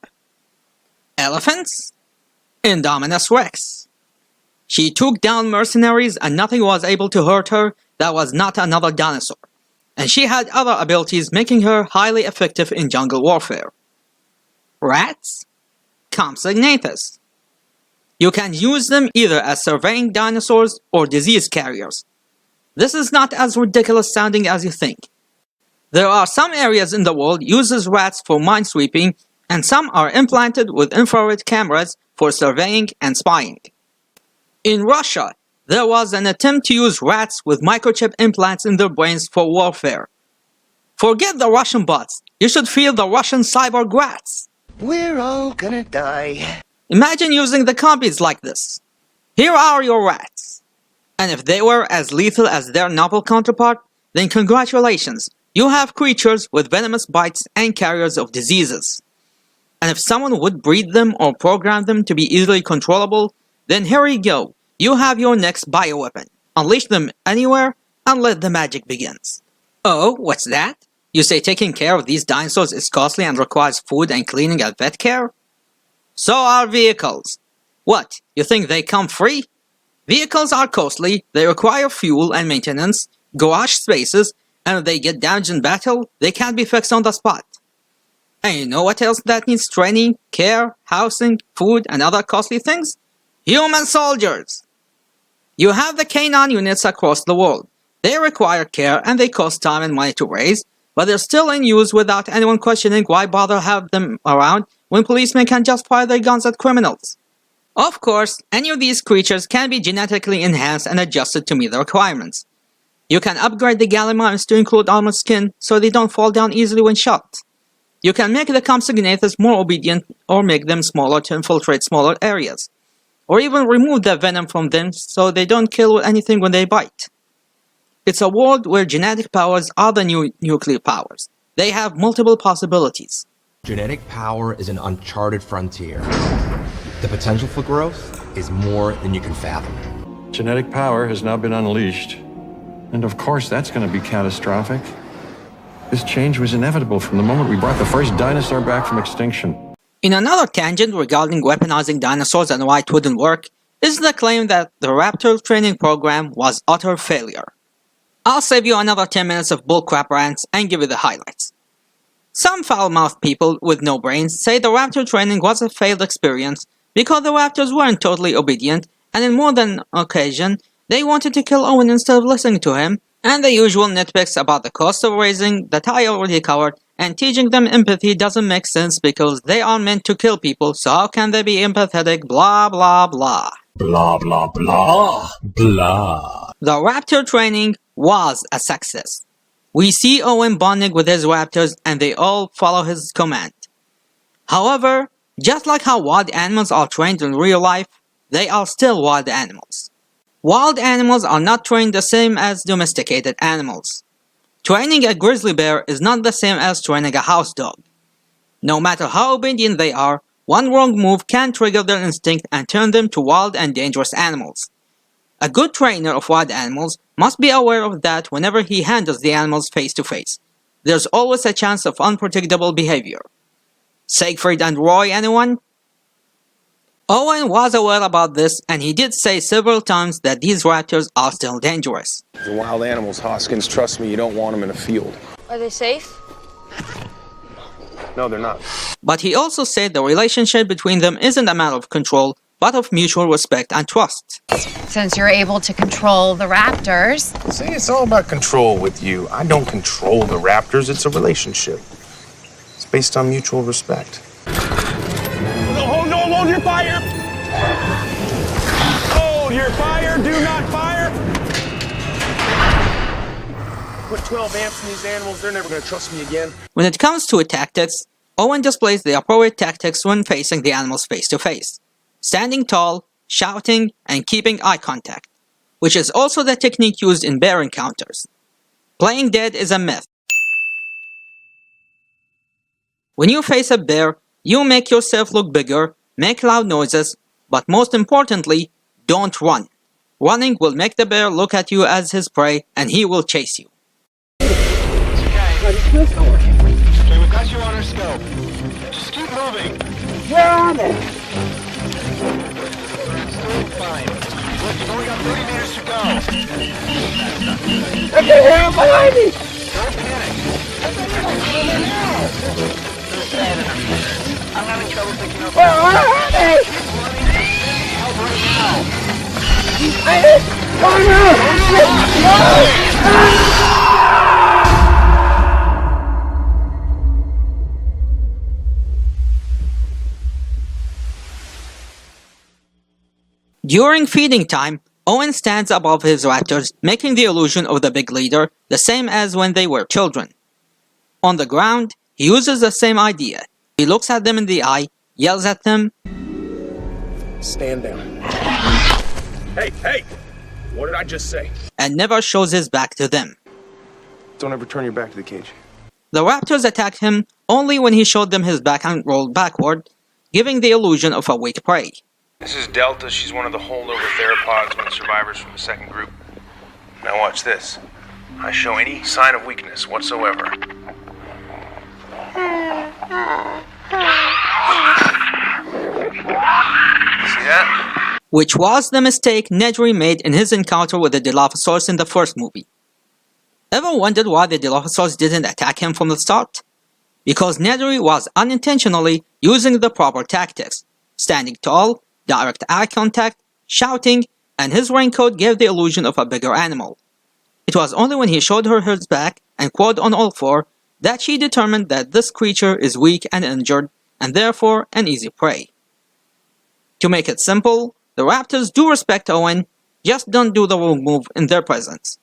Elephants? Indominus Rex. She took down mercenaries and nothing was able to hurt her that was not another dinosaur. And she had other abilities making her highly effective in jungle warfare. Rats? Compsognathus. You can use them either as surveying dinosaurs or disease carriers. This is not as ridiculous sounding as you think. There are some areas in the world uses rats for minesweeping, and some are implanted with infrared cameras for surveying and spying. In Russia, there was an attempt to use rats with microchip implants in their brains for warfare. Forget the Russian bots, you should feel the Russian cyborg rats. We're all gonna die. Imagine using the compies like this. Here are your rats. And if they were as lethal as their novel counterpart, then congratulations, you have creatures with venomous bites and carriers of diseases. And if someone would breed them or program them to be easily controllable, then here you go, you have your next bioweapon. Unleash them anywhere and let the magic begins. Oh, what's that? You say taking care of these dinosaurs is costly and requires food and cleaning and vet care? So are vehicles. What, you think they come free? Vehicles are costly, they require fuel and maintenance, garage spaces, and if they get damaged in battle, they can't be fixed on the spot. And you know what else that needs training, care, housing, food, and other costly things? Human soldiers! You have the canine units across the world. They require care and they cost time and money to raise, but they're still in use without anyone questioning why bother have them around when policemen can just fire their guns at criminals. Of course, any of these creatures can be genetically enhanced and adjusted to meet the requirements. You can upgrade the Gallimimus to include armored skin so they don't fall down easily when shot. You can make the Compsognathus more obedient or make them smaller to infiltrate smaller areas. Or even remove the venom from them so they don't kill anything when they bite. It's a world where genetic powers are the new nuclear powers. They have multiple possibilities. Genetic power is an uncharted frontier. The potential for growth is more than you can fathom. Genetic power has now been unleashed. And of course, that's going to be catastrophic. This change was inevitable from the moment we brought the first dinosaur back from extinction. In another tangent regarding weaponizing dinosaurs and why it wouldn't work, is the claim that the raptor training program was utter failure. I'll save you another 10 minutes of bullcrap rants and give you the highlights. Some foul-mouthed people with no brains say the raptor training was a failed experience because the raptors weren't totally obedient, and in more than an occasion, they wanted to kill Owen instead of listening to him, and the usual nitpicks about the cost of raising that I already covered, and teaching them empathy doesn't make sense because they are meant to kill people, so how can they be empathetic, blah blah blah. Blah, blah, blah, blah. The raptor training was a success. We see Owen bonding with his raptors and they all follow his command. However, just like how wild animals are trained in real life, they are still wild animals. Wild animals are not trained the same as domesticated animals. Training a grizzly bear is not the same as training a house dog. No matter how obedient they are, one wrong move can trigger their instinct and turn them to wild and dangerous animals. A good trainer of wild animals must be aware of that whenever he handles the animals face to face. There's always a chance of unpredictable behavior. Siegfried and Roy, anyone? Owen was aware about this, and he did say several times that these raptors are still dangerous. The wild animals, Hoskins. Trust me, you don't want them in a field. Are they safe? No, they're not. But he also said the relationship between them isn't a matter of control, but of mutual respect and trust. Since you're able to control the raptors. See, it's all about control with you. I don't control the raptors, it's a relationship. It's based on mutual respect. Oh, no, hold your fire! Hold your fire, do not fire! Put 12 amps in these animals, they're never gonna trust me again. When it comes to tactics, Owen displays the appropriate tactics when facing the animals face to face. Standing tall, shouting, and keeping eye contact, which is also the technique used in bear encounters. Playing dead is a myth. When you face a bear, you make yourself look bigger, make loud noises, but most importantly, don't run. Running will make the bear look at you as his prey and he will chase you. Okay, we got you on our scope. Just keep moving. Where are they? Fine. Look, you've only got 30 meters to go. I can hear him behind me! Don't panic. I'm having trouble picking up. Where are they? Help right now. During feeding time, Owen stands above his raptors, making the illusion of the big leader, the same as when they were children. On the ground, he uses the same idea. He looks at them in the eye, yells at them, Stand down. Hey! What did I just say? and never shows his back to them. Don't ever turn your back to the cage. The raptors attacked him only when he showed them his back and rolled backward, giving the illusion of a weak prey. This is Delta. She's one of the holdover theropods, one of the survivors from the second group. Now watch this. I show any sign of weakness whatsoever. See that? Which was the mistake Nedry made in his encounter with the Dilophosaurus in the first movie. Ever wondered why the Dilophosaurus didn't attack him from the start? Because Nedry was unintentionally using the proper tactics, standing tall, direct eye contact, shouting, and his raincoat gave the illusion of a bigger animal. It was only when he showed her his back and quad on all four that she determined that this creature is weak and injured, and therefore an easy prey. To make it simple, the raptors do respect Owen, just don't do the wrong move in their presence.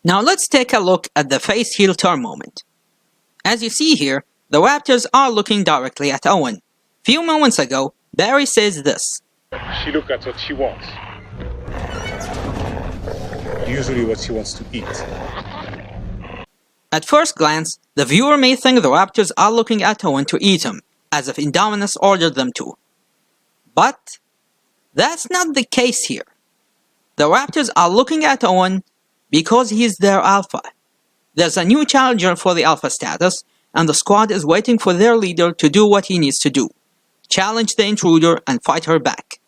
Now let's take a look at the face heel turn moment. As you see here, the raptors are looking directly at Owen. Few moments ago, Barry says this. She look at what she wants. Usually what she wants to eat. At first glance, the viewer may think the raptors are looking at Owen to eat him, as if Indominus ordered them to. But that's not the case here. The raptors are looking at Owen because he's their alpha. There's a new challenger for the alpha status, and the squad is waiting for their leader to do what he needs to do. Challenge the intruder and fight her back.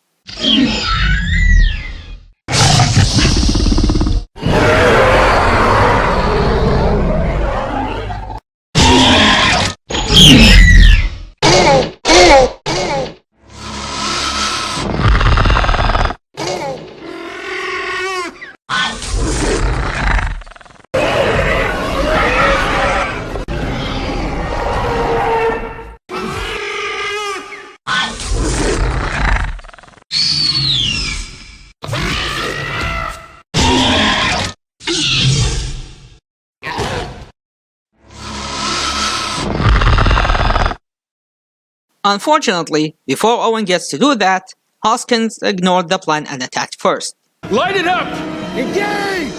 Unfortunately, before Owen gets to do that, Hoskins ignored the plan and attacked first. Light it up! Engage!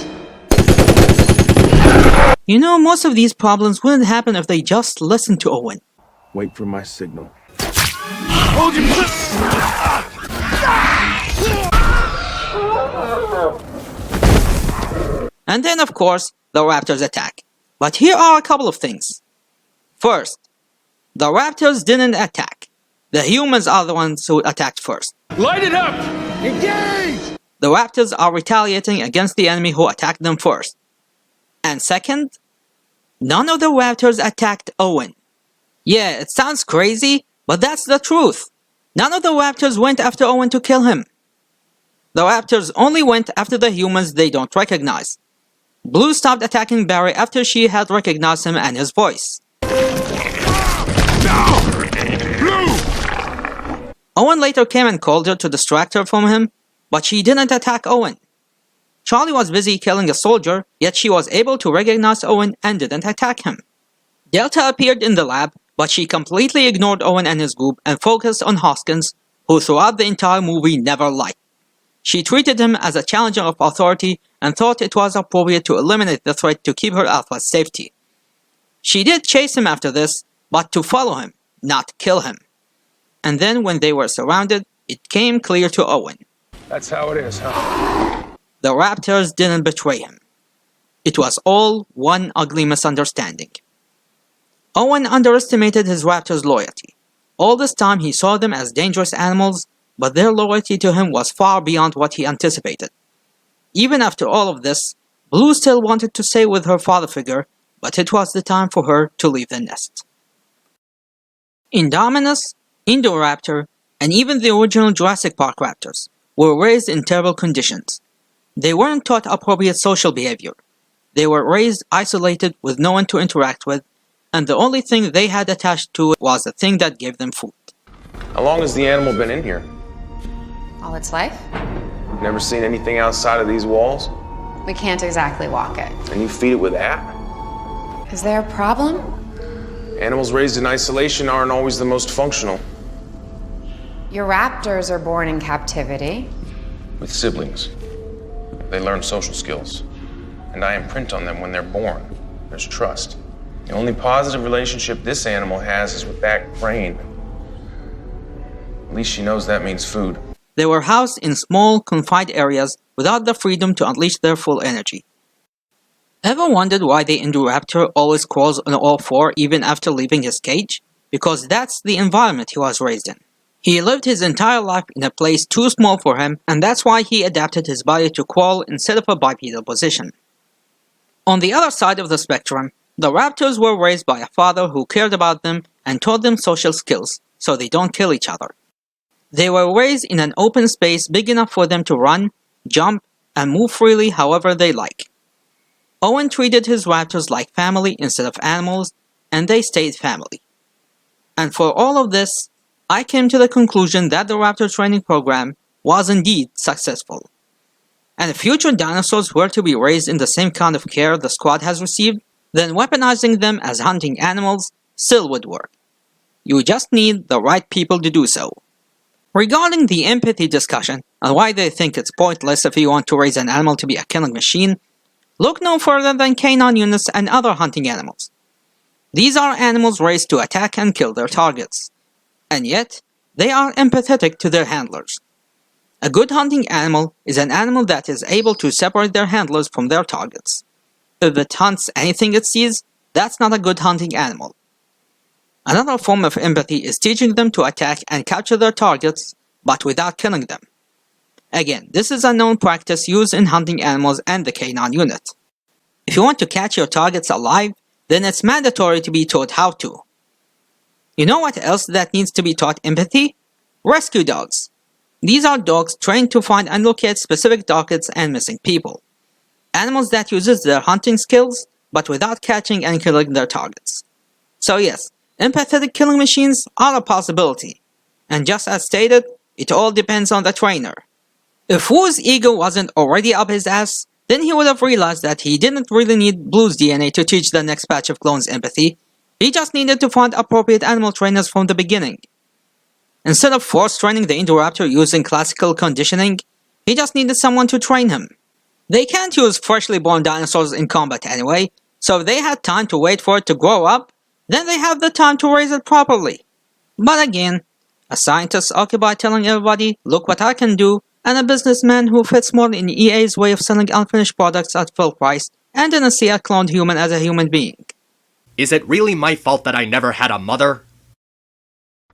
You know, most of these problems wouldn't happen if they just listened to Owen. Wait for my signal. Hold your And then, of course, the raptors attack. But here are a couple of things. First, the raptors didn't attack. The humans are the ones who attacked first. Light it up! Engage! The raptors are retaliating against the enemy who attacked them first. And second, none of the raptors attacked Owen. Yeah, it sounds crazy, but that's the truth. None of the raptors went after Owen to kill him. The raptors only went after the humans they don't recognize. Blue stopped attacking Barry after she had recognized him and his voice. Owen later came and called her to distract her from him, but she didn't attack Owen. Charlie was busy killing a soldier, yet she was able to recognize Owen and didn't attack him. Delta appeared in the lab, but she completely ignored Owen and his group and focused on Hoskins, who throughout the entire movie never liked. She treated him as a challenger of authority and thought it was appropriate to eliminate the threat to keep her alpha's safety. She did chase him after this, but to follow him, not kill him. And then when they were surrounded, it came clear to Owen. That's how it is, huh? The raptors didn't betray him. It was all one ugly misunderstanding. Owen underestimated his raptors' loyalty. All this time he saw them as dangerous animals, but their loyalty to him was far beyond what he anticipated. Even after all of this, Blue still wanted to stay with her father figure, but it was the time for her to leave the nest. Indominus, Indoraptor, and even the original Jurassic Park raptors were raised in terrible conditions. They weren't taught appropriate social behavior. They were raised isolated with no one to interact with, and the only thing they had attached to it was the thing that gave them food. How long has the animal been in here? All its life? Never seen anything outside of these walls? We can't exactly walk it. And you feed it with that? Is there a problem? Animals raised in isolation aren't always the most functional. Your raptors are born in captivity. With siblings. They learn social skills. And I imprint on them when they're born. There's trust. The only positive relationship this animal has is with that crane. At least she knows that means food. They were housed in small, confined areas without the freedom to unleash their full energy. Ever wondered why the Indoraptor always crawls on all four even after leaving his cage? Because that's the environment he was raised in. He lived his entire life in a place too small for him, and that's why he adapted his body to crawl instead of a bipedal position. On the other side of the spectrum, the raptors were raised by a father who cared about them and taught them social skills so they don't kill each other. They were raised in an open space big enough for them to run, jump, and move freely however they like. Owen treated his raptors like family instead of animals, and they stayed family. And for all of this, I came to the conclusion that the raptor training program was indeed successful. And if future dinosaurs were to be raised in the same kind of care the squad has received, then weaponizing them as hunting animals still would work. You just need the right people to do so. Regarding the empathy discussion and why they think it's pointless if you want to raise an animal to be a killing machine, look no further than canine units and other hunting animals. These are animals raised to attack and kill their targets. And yet, they are empathetic to their handlers. A good hunting animal is an animal that is able to separate their handlers from their targets. If it hunts anything it sees, that's not a good hunting animal. Another form of empathy is teaching them to attack and capture their targets, but without killing them. Again, this is a known practice used in hunting animals and the canine unit. If you want to catch your targets alive, then it's mandatory to be taught how to. You know what else that needs to be taught empathy? Rescue dogs. These are dogs trained to find and locate specific targets and missing people. Animals that uses their hunting skills, but without catching and killing their targets. So yes, empathetic killing machines are a possibility. And just as stated, it all depends on the trainer. If Wu's ego wasn't already up his ass, then he would have realized that he didn't really need Blue's DNA to teach the next batch of clones empathy. He just needed to find appropriate animal trainers from the beginning. Instead of force training the Indoraptor using classical conditioning, he just needed someone to train him. They can't use freshly born dinosaurs in combat anyway, so if they had time to wait for it to grow up, then they have the time to raise it properly. But again, a scientist occupied telling everybody, look what I can do, and a businessman who fits more in EA's way of selling unfinished products at full price, and didn't see a cloned human as a human being. Is it really my fault that I never had a mother?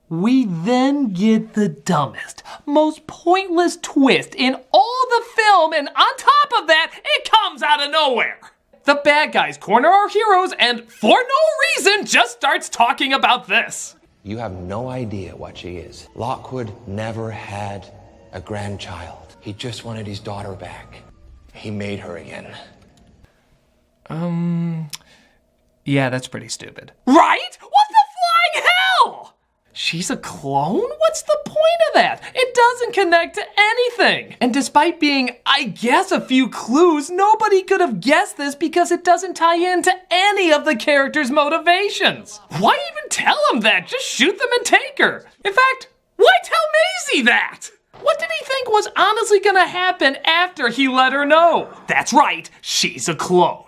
We then get the dumbest, most pointless twist in all the film, and on top of that, it comes out of nowhere. The bad guys corner our heroes and, for no reason, just starts talking about this. You have no idea what she is. Lockwood never had a grandchild. He just wanted his daughter back. He made her again. Yeah, that's pretty stupid. Right? What the flying hell? She's a clone? What's the point of that? It doesn't connect to anything. And despite being, I guess, a few clues, nobody could have guessed this because it doesn't tie into any of the characters' motivations. Why even tell him that? Just shoot them and take her. In fact, why tell Maisie that? What did he think was honestly gonna happen after he let her know? That's right, she's a clone.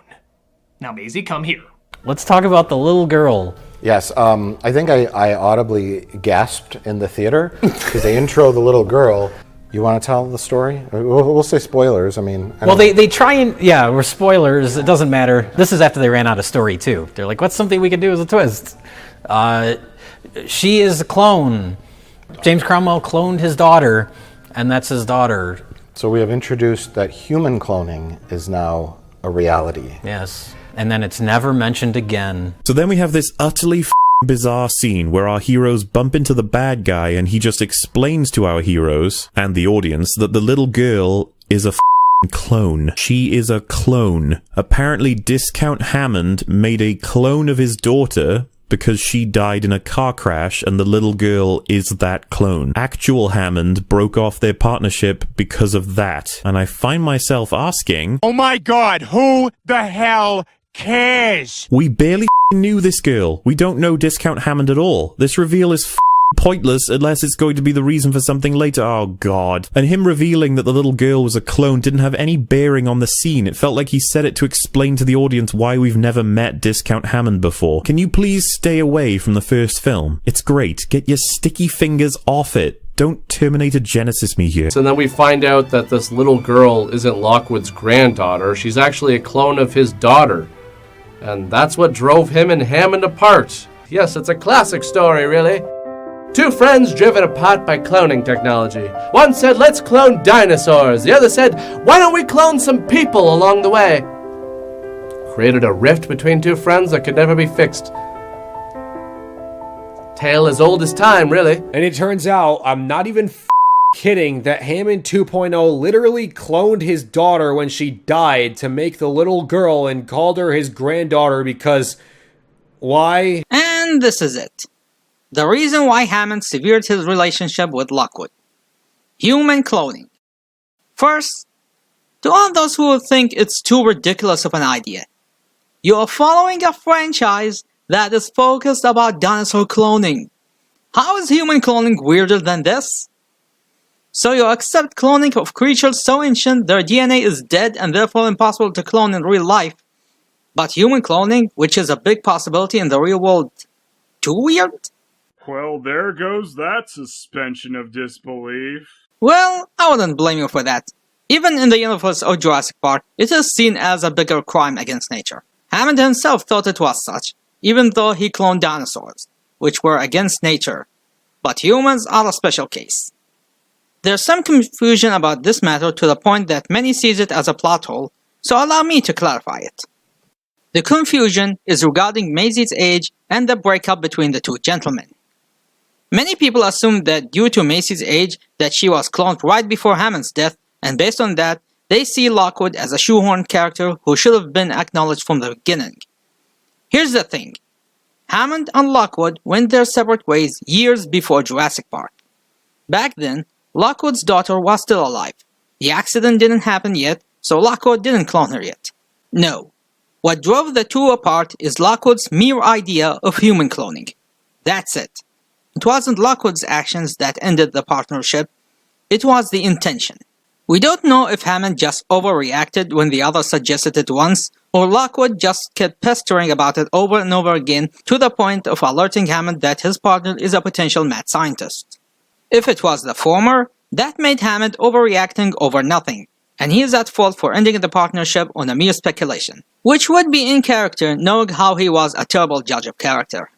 Now, Maisie, come here. Let's talk about the little girl. Yes, I think I audibly gasped in the theater because they intro the little girl. You want to tell the story? We'll say spoilers. I mean, Well, they try and, yeah, we're spoilers. It doesn't matter. This is after they ran out of story, too. They're like, what's something we can do as a twist? She is a clone. James Cromwell cloned his daughter, and that's his daughter. So we have introduced that human cloning is now a reality. Yes. And then it's never mentioned again. So then we have this utterly bizarre scene where our heroes bump into the bad guy and he just explains to our heroes and the audience that the little girl is a clone. She is a clone. Apparently, Discount Hammond made a clone of his daughter because she died in a car crash and the little girl is that clone. Actual Hammond broke off their partnership because of that. And I find myself asking, Oh my god, who the hell cares? We barely knew this girl. We don't know Discount Hammond at all. This reveal is pointless unless it's going to be the reason for something later. Oh god. And him revealing that the little girl was a clone didn't have any bearing on the scene. It felt like he said it to explain to the audience why we've never met Discount Hammond before. Can you please stay away from the first film? It's great. Get your sticky fingers off it. Don't Terminator Genesis me here. So then we find out that this little girl isn't Lockwood's granddaughter. She's actually a clone of his daughter. And that's what drove him and Hammond apart. Yes, it's a classic story, really. Two friends driven apart by cloning technology. One said, let's clone dinosaurs. The other said, why don't we clone some people along the way? Created a rift between two friends that could never be fixed. Tale as old as time, really. And it turns out, I'm not even kidding, that Hammond 2.0 literally cloned his daughter when she died to make the little girl and called her his granddaughter because... why? And this is it. The reason why Hammond severed his relationship with Lockwood. Human cloning. First, to all those who think it's too ridiculous of an idea, you are following a franchise that is focused about dinosaur cloning. How is human cloning weirder than this? So you accept cloning of creatures so ancient their DNA is dead and therefore impossible to clone in real life, but human cloning, which is a big possibility in the real world, too weird? Well, there goes that suspension of disbelief. Well, I wouldn't blame you for that. Even in the universe of Jurassic Park, it is seen as a bigger crime against nature. Hammond himself thought it was such, even though he cloned dinosaurs, which were against nature. But humans are a special case. There's some confusion about this matter to the point that many sees it as a plot hole, so allow me to clarify it. The confusion is regarding Maisie's age and the breakup between the two gentlemen. Many people assume that due to Maisie's age that she was cloned right before Hammond's death, and based on that, they see Lockwood as a shoehorned character who should have been acknowledged from the beginning. Here's the thing. Hammond and Lockwood went their separate ways years before Jurassic Park. Back then, Lockwood's daughter was still alive. The accident didn't happen yet, so Lockwood didn't clone her yet. No. What drove the two apart is Lockwood's mere idea of human cloning. That's it. It wasn't Lockwood's actions that ended the partnership, it was the intention. We don't know if Hammond just overreacted when the other suggested it once, or Lockwood just kept pestering about it over and over again to the point of alerting Hammond that his partner is a potential mad scientist. If it was the former, that made Hammond overreacting over nothing, and he is at fault for ending the partnership on a mere speculation, which would be in character knowing how he was a terrible judge of character.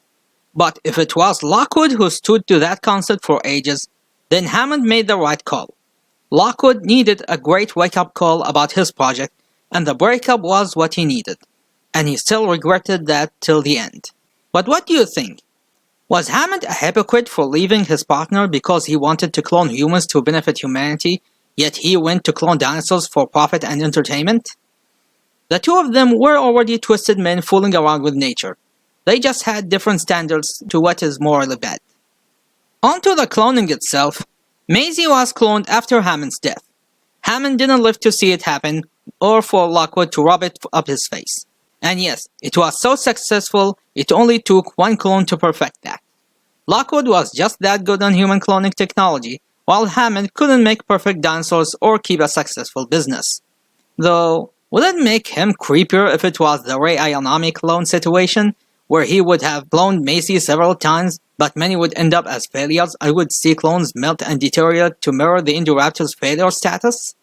But if it was Lockwood who stood to that concept for ages, then Hammond made the right call. Lockwood needed a great wake-up call about his project, and the breakup was what he needed. And he still regretted that till the end. But what do you think? Was Hammond a hypocrite for leaving his partner because he wanted to clone humans to benefit humanity, yet he went to clone dinosaurs for profit and entertainment? The two of them were already twisted men fooling around with nature. They just had different standards to what is morally bad. On to the cloning itself. Maisie was cloned after Hammond's death. Hammond didn't live to see it happen, or for Lockwood to rub it up his face. And yes, it was so successful, it only took one clone to perfect that. Lockwood was just that good on human cloning technology, while Hammond couldn't make perfect dinosaurs or keep a successful business. Though, would it make him creepier if it was the Ray Ayanami clone situation, where he would have cloned Maisie several times, but many would end up as failures and would see clones melt and deteriorate to mirror the Indoraptor's failure status?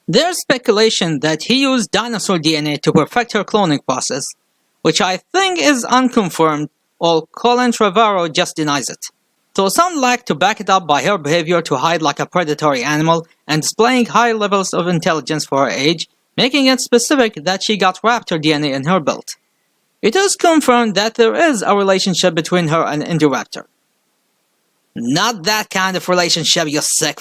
There's speculation that he used dinosaur DNA to perfect her cloning process, which I think is unconfirmed, or Colin Trevorrow just denies it. So some like to back it up by her behavior to hide like a predatory animal and displaying high levels of intelligence for her age, making it specific that she got raptor DNA in her belt. It is confirmed that there is a relationship between her and Indoraptor. Not that kind of relationship, you sick.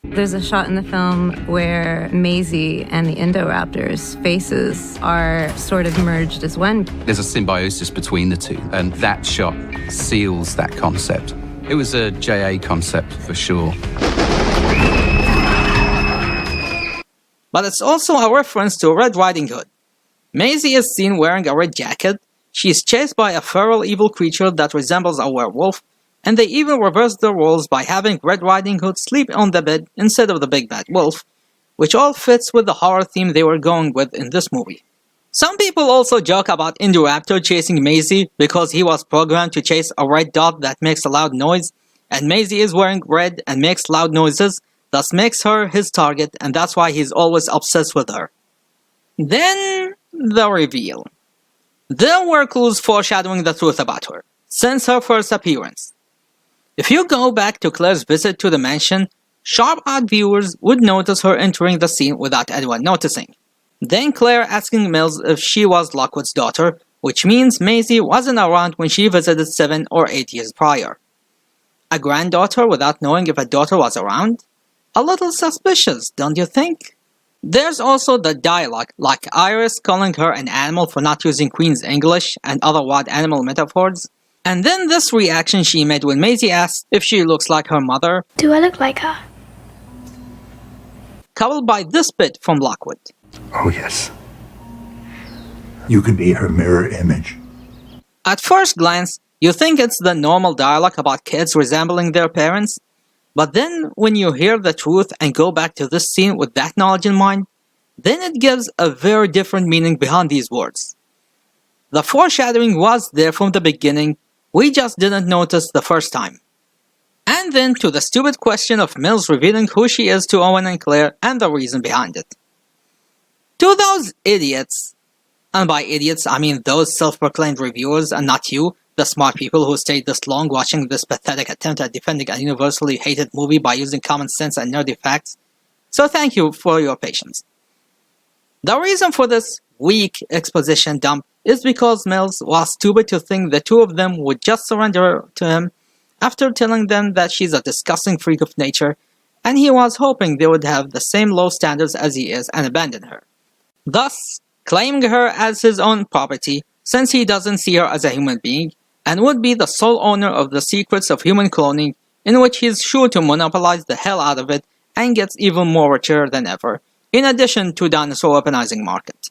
There's a shot in the film where Maisie and the Indoraptor's faces are sort of merged as one. There's a symbiosis between the two, and that shot seals that concept. It was a JA concept for sure. But it's also a reference to Red Riding Hood. Maisie is seen wearing a red jacket, she is chased by a feral evil creature that resembles a werewolf, and they even reversed their roles by having Red Riding Hood sleep on the bed instead of the big bad wolf, which all fits with the horror theme they were going with in this movie. Some people also joke about Indoraptor chasing Maisie because he was programmed to chase a red dot that makes a loud noise, and Maisie is wearing red and makes loud noises, thus makes her his target, and that's why he's always obsessed with her. Then, the reveal. There were clues foreshadowing the truth about her, since her first appearance. If you go back to Claire's visit to the mansion, sharp-eyed viewers would notice her entering the scene without anyone noticing. Then Claire asking Mills if she was Lockwood's daughter, which means Maisie wasn't around when she visited 7 or 8 years prior. A granddaughter without knowing if a daughter was around? A little suspicious, don't you think? There's also the dialogue, like Iris calling her an animal for not using Queen's English and other wild animal metaphors. And then this reaction she made when Maisie asked if she looks like her mother. Do I look like her? Coupled by this bit from Lockwood. Oh yes. You could be her mirror image. At first glance, you think it's the normal dialogue about kids resembling their parents, but then when you hear the truth and go back to this scene with that knowledge in mind, then it gives a very different meaning behind these words. The foreshadowing was there from the beginning, we just didn't notice the first time. And then to the stupid question of Mills revealing who she is to Owen and Claire and the reason behind it. To those idiots, and by idiots I mean those self-proclaimed reviewers and not you, the smart people who stayed this long watching this pathetic attempt at defending a universally hated movie by using common sense and nerdy facts, so thank you for your patience. The reason for this weak exposition dump is because Mills was stupid to think the two of them would just surrender to him after telling them that she's a disgusting freak of nature, and he was hoping they would have the same low standards as he is and abandon her, thus claiming her as his own property since he doesn't see her as a human being and would be the sole owner of the secrets of human cloning, in which he's sure to monopolize the hell out of it and gets even more richer than ever, in addition to dinosaur weaponizing market.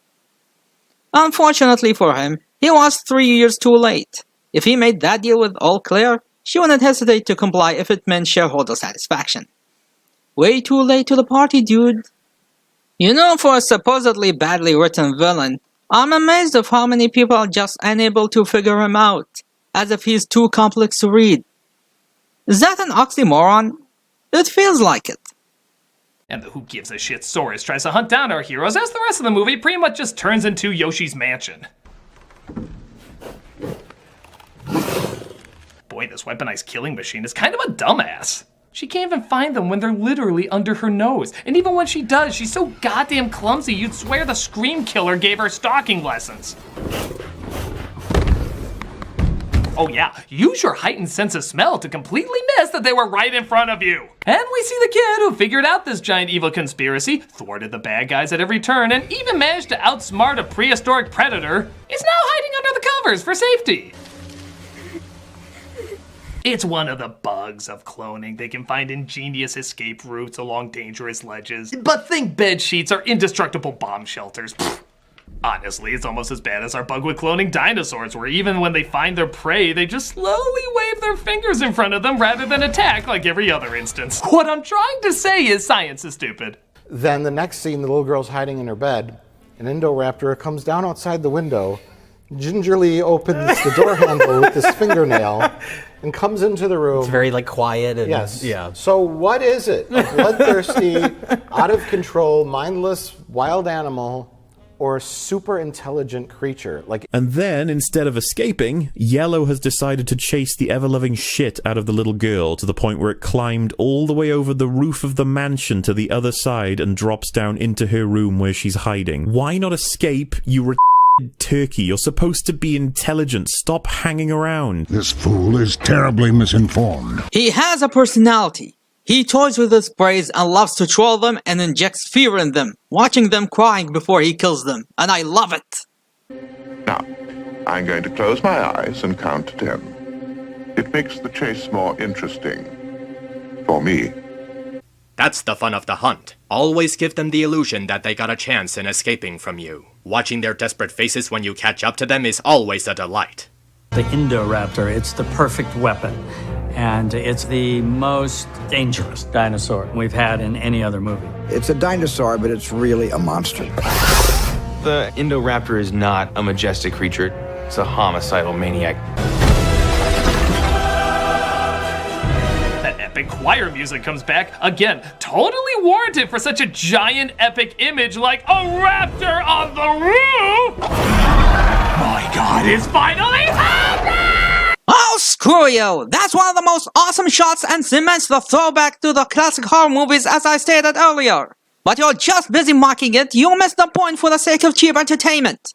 Unfortunately for him, he was 3 years too late. If he made that deal with All Claire, she wouldn't hesitate to comply if it meant shareholder satisfaction. Way too late to the party, dude. You know, for a supposedly badly written villain, I'm amazed of how many people are just unable to figure him out, as if he's too complex to read. Is that an oxymoron? It feels like it. And the who gives a shit Saurus tries to hunt down our heroes as the rest of the movie pretty much just turns into Yoshi's Mansion. Boy, this weaponized killing machine is kind of a dumbass. She can't even find them when they're literally under her nose. And even when she does, she's so goddamn clumsy you'd swear the Scream Killer gave her stalking lessons. Oh yeah, use your heightened sense of smell to completely miss that they were right in front of you. And we see the kid who figured out this giant evil conspiracy, thwarted the bad guys at every turn, and even managed to outsmart a prehistoric predator, is now hiding under the covers for safety. It's one of the bugs of cloning. They can find ingenious escape routes along dangerous ledges, but think bed sheets are indestructible bomb shelters. Pfft. Honestly, it's almost as bad as our bug with cloning dinosaurs, where even when they find their prey, they just slowly wave their fingers in front of them rather than attack like every other instance. What I'm trying to say is science is stupid. Then the next scene, the little girl's hiding in her bed. An Indoraptor comes down outside the window, gingerly opens the door handle with his fingernail, and comes into the room. It's very quiet and yes. Yeah. So what is it? A bloodthirsty, out of control, mindless, wild animal, or super intelligent creature? And then, instead of escaping, Yellow has decided to chase the ever-loving shit out of the little girl to the point where it climbed all the way over the roof of the mansion to the other side and drops down into her room where she's hiding. Why not escape, you turkey. You're supposed to be intelligent. Stop hanging around. This fool is terribly misinformed. He has a personality. He toys with his prey and loves to troll them and injects fear in them, watching them crying before he kills them, and I love it. Now, I'm going to close my eyes and count to 10. It makes the chase more interesting. For me. That's the fun of the hunt. Always give them the illusion that they got a chance in escaping from you. Watching their desperate faces when you catch up to them is always a delight. The Indoraptor, it's the perfect weapon. And it's the most dangerous dinosaur we've had in any other movie. It's a dinosaur, but it's really a monster. The Indoraptor is not a majestic creature. It's a homicidal maniac. That epic choir music comes back. Again, totally warranted for such a giant epic image like a raptor on the roof! My god, it's finally happening! Oh, screw you! That's one of the most awesome shots and cements the throwback to the classic horror movies as I stated earlier. But you're just busy mocking it, you missed the point for the sake of cheap entertainment.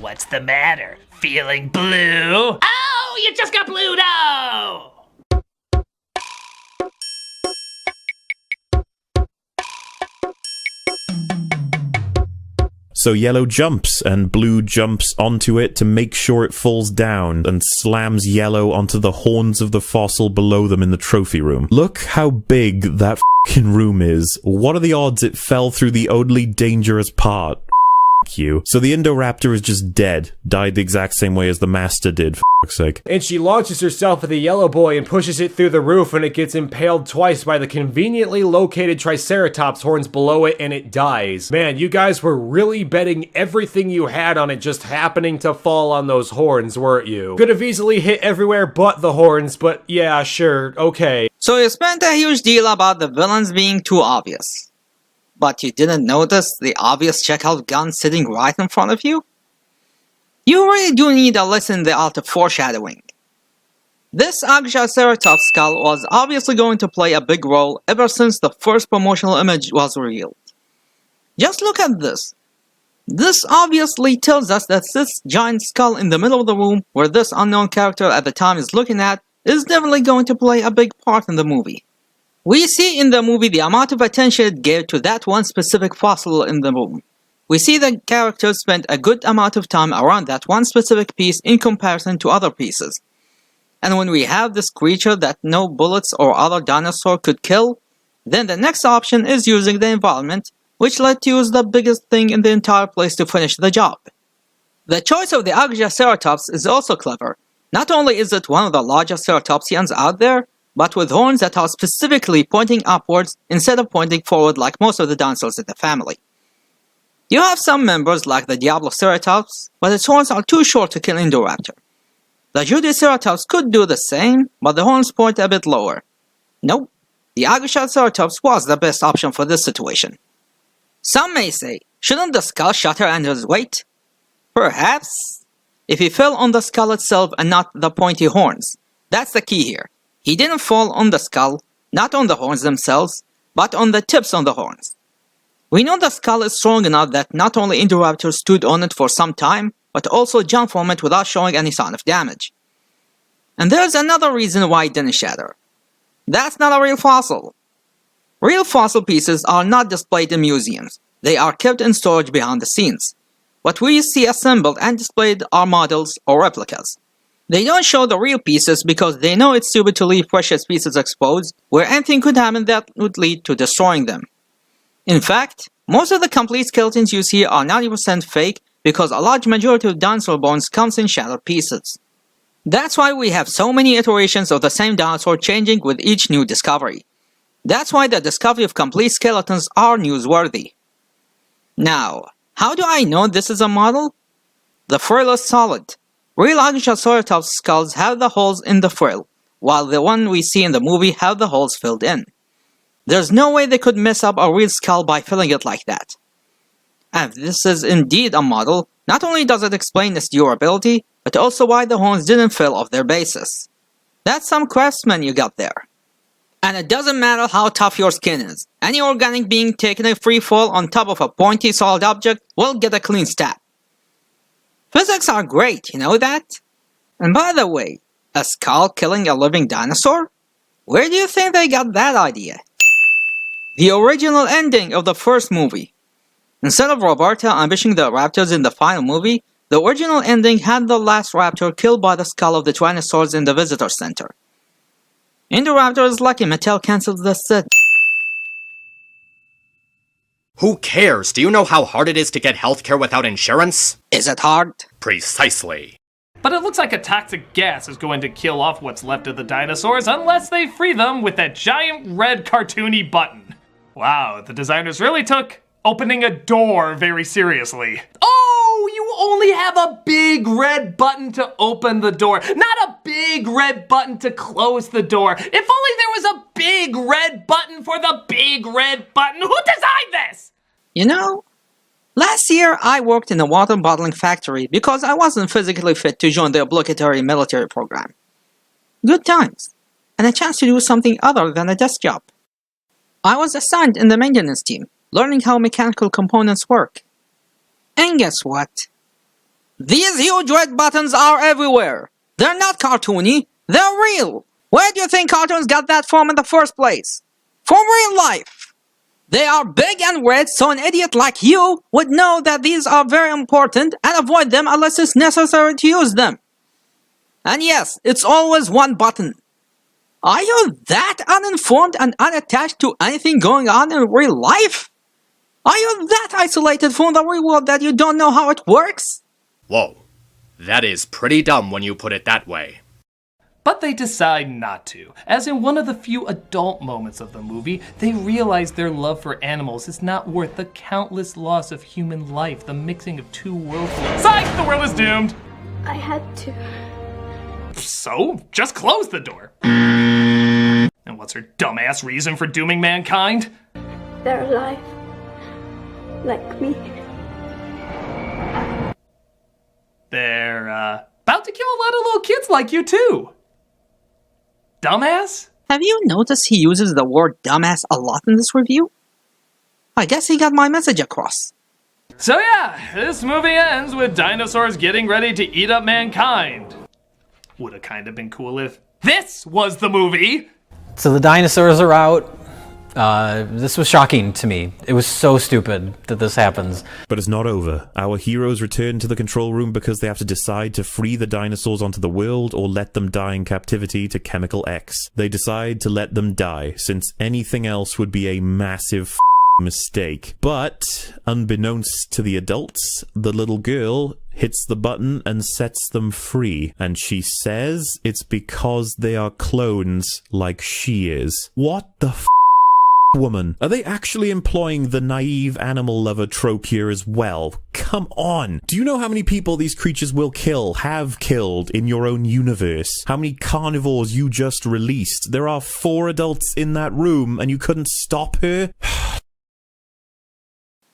What's the matter? Feeling blue? Oh, you just got blued out! So Yellow jumps, and Blue jumps onto it to make sure it falls down, and slams Yellow onto the horns of the fossil below them in the trophy room. Look how big that f***ing room is. What are the odds it fell through the only dangerous part? You. So the Indoraptor is just dead. Died the exact same way as the Master did, for fuck's sake. And she launches herself at the yellow boy and pushes it through the roof, and it gets impaled twice by the conveniently located Triceratops horns below it, and it dies. Man, you guys were really betting everything you had on it just happening to fall on those horns, weren't you? Could have easily hit everywhere but the horns, but yeah, sure, okay. So you spent a huge deal about the villains being too obvious. But you didn't notice the obvious checkout gun sitting right in front of you? You really do need a lesson in the art of foreshadowing. This Triceratops skull was obviously going to play a big role ever since the first promotional image was revealed. Just look at this. This obviously tells us that this giant skull in the middle of the room where this unknown character at the time is looking at is definitely going to play a big part in the movie. We see in the movie the amount of attention it gave to that one specific fossil in the room. We see the characters spent a good amount of time around that one specific piece in comparison to other pieces. And when we have this creature that no bullets or other dinosaur could kill, then the next option is using the environment, which let you use the biggest thing in the entire place to finish the job. The choice of the Triceratops is also clever. Not only is it one of the largest ceratopsians out there, but with horns that are specifically pointing upwards instead of pointing forward like most of the dinosaurs in the family. You have some members like the Diabloceratops, but its horns are too short to kill Indoraptor. The Judyceratops could do the same, but the horns point a bit lower. Nope, the Triceratops was the best option for this situation. Some may say, shouldn't the skull shatter under his weight? Perhaps, if he fell on the skull itself and not the pointy horns. That's the key here. He didn't fall on the skull, not on the horns themselves, but on the tips on the horns. We know the skull is strong enough that not only Indoraptor stood on it for some time, but also jumped from it without showing any sign of damage. And there's another reason why it didn't shatter. That's not a real fossil. Real fossil pieces are not displayed in museums. They are kept in storage behind the scenes. What we see assembled and displayed are models or replicas. They don't show the real pieces because they know it's stupid to leave precious pieces exposed where anything could happen that would lead to destroying them. In fact, most of the complete skeletons you see are 90% fake because a large majority of dinosaur bones comes in shattered pieces. That's why we have so many iterations of the same dinosaur changing with each new discovery. That's why the discovery of complete skeletons are newsworthy. Now, how do I know this is a model? The frill is solid. Real Triceratops skulls have the holes in the frill, while the one we see in the movie have the holes filled in. There's no way they could mess up a real skull by filling it like that. And if this is indeed a model, not only does it explain its durability, but also why the horns didn't fill off their bases. That's some craftsman you got there. And it doesn't matter how tough your skin is. Any organic being taking a free fall on top of a pointy solid object will get a clean stab. Physics are great, you know that? And by the way, a skull killing a living dinosaur? Where do you think they got that idea? The original ending of the first movie. Instead of Roberta ambushing the raptors in the final movie, the original ending had the last raptor killed by the skull of the Tyrannosaurus in the visitor center. Indoraptor is lucky Mattel cancelled the set. Who cares? Do you know how hard it is to get healthcare without insurance? Is it hard? Precisely. But it looks like a toxic gas is going to kill off what's left of the dinosaurs unless they free them with that giant red cartoony button. Wow, the designers really took opening a door very seriously. Oh, you only have a big red button to open the door, not a big red button to close the door. If only there was a big red button for the big red button. Who designed this? You know, last year I worked in a water bottling factory because I wasn't physically fit to join the obligatory military program. Good times, and a chance to do something other than a desk job. I was assigned in the maintenance team, learning how mechanical components work. And guess what? These huge red buttons are everywhere. They're not cartoony, they're real. Where do you think cartoons got that from in the first place? From real life. They are big and red, so an idiot like you would know that these are very important and avoid them unless it's necessary to use them. And yes, it's always one button. Are you that uninformed and unattached to anything going on in real life? Are you that isolated from the real world that you don't know how it works? Whoa, that is pretty dumb when you put it that way. But they decide not to, as in one of the few adult moments of the movie, they realize their love for animals is not worth the countless loss of human life, the mixing of two worlds. Psych! The world is doomed! I had to. So, just close the door. And what's her dumbass reason for dooming mankind? They're alive. Like me. They're, about to kill a lot of little kids like you too. Dumbass? Have you noticed he uses the word dumbass a lot in this review? I guess he got my message across. So yeah, this movie ends with dinosaurs getting ready to eat up mankind. Would've kinda been cool if this was the movie! So the dinosaurs are out. This was shocking to me. It was so stupid that this happens. But it's not over. Our heroes return to the control room because they have to decide to free the dinosaurs onto the world or let them die in captivity to Chemical X. They decide to let them die, since anything else would be a massive mistake. But, unbeknownst to the adults, the little girl hits the button and sets them free. And she says it's because they are clones like she is. What the woman? Are they actually employing the naive animal lover trope here as well? Come on! Do you know how many people these creatures will kill, have killed in your own universe? How many carnivores you just released? There are 4 adults in that room and you couldn't stop her?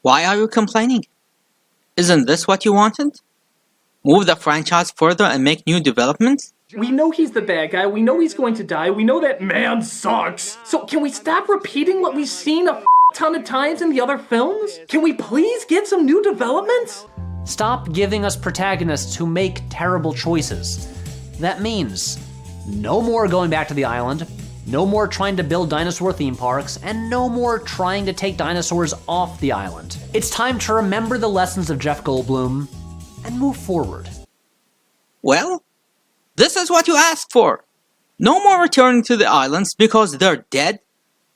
Why are you complaining? Isn't this what you wanted? Move the franchise further and make new developments? We know he's the bad guy, we know he's going to die, we know that man sucks. So can we stop repeating what we've seen a ton of times in the other films? Can we please get some new developments? Stop giving us protagonists who make terrible choices. That means no more going back to the island, no more trying to build dinosaur theme parks, and no more trying to take dinosaurs off the island. It's time to remember the lessons of Jeff Goldblum and move forward. Well, this is what you asked for. No more returning to the islands because they're dead.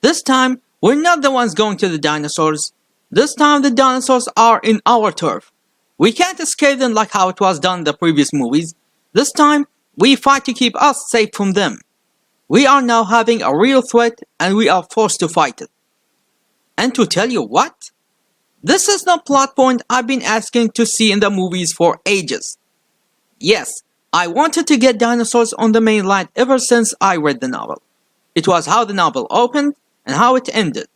This time, we're not the ones going to the dinosaurs. This time, the dinosaurs are in our turf. We can't escape them like how it was done in the previous movies. This time, we fight to keep us safe from them. We are now having a real threat and we are forced to fight it. And to tell you what? This is the plot point I've been asking to see in the movies for ages. Yes, I wanted to get dinosaurs on the mainland ever since I read the novel. It was how the novel opened and how it ended.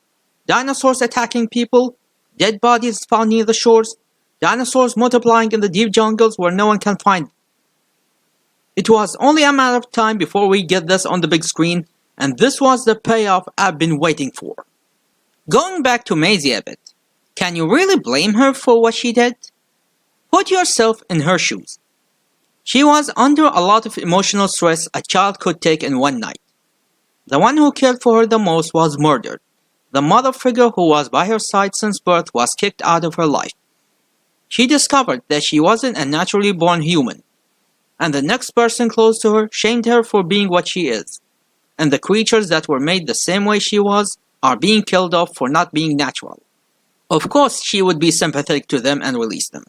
Dinosaurs attacking people, dead bodies found near the shores, dinosaurs multiplying in the deep jungles where no one can find them. It was only a matter of time before we get this on the big screen, And this was the payoff I've been waiting for. Going back to Maisie a bit, can you really blame her for what she did? Put yourself in her shoes. She was under a lot of emotional stress a child could take in one night. The one who cared for her the most was murdered. The mother figure who was by her side since birth was kicked out of her life. She discovered that she wasn't a naturally born human, and the next person close to her shamed her for being what she is. And the creatures that were made the same way she was are being killed off for not being natural. Of course she would be sympathetic to them and release them.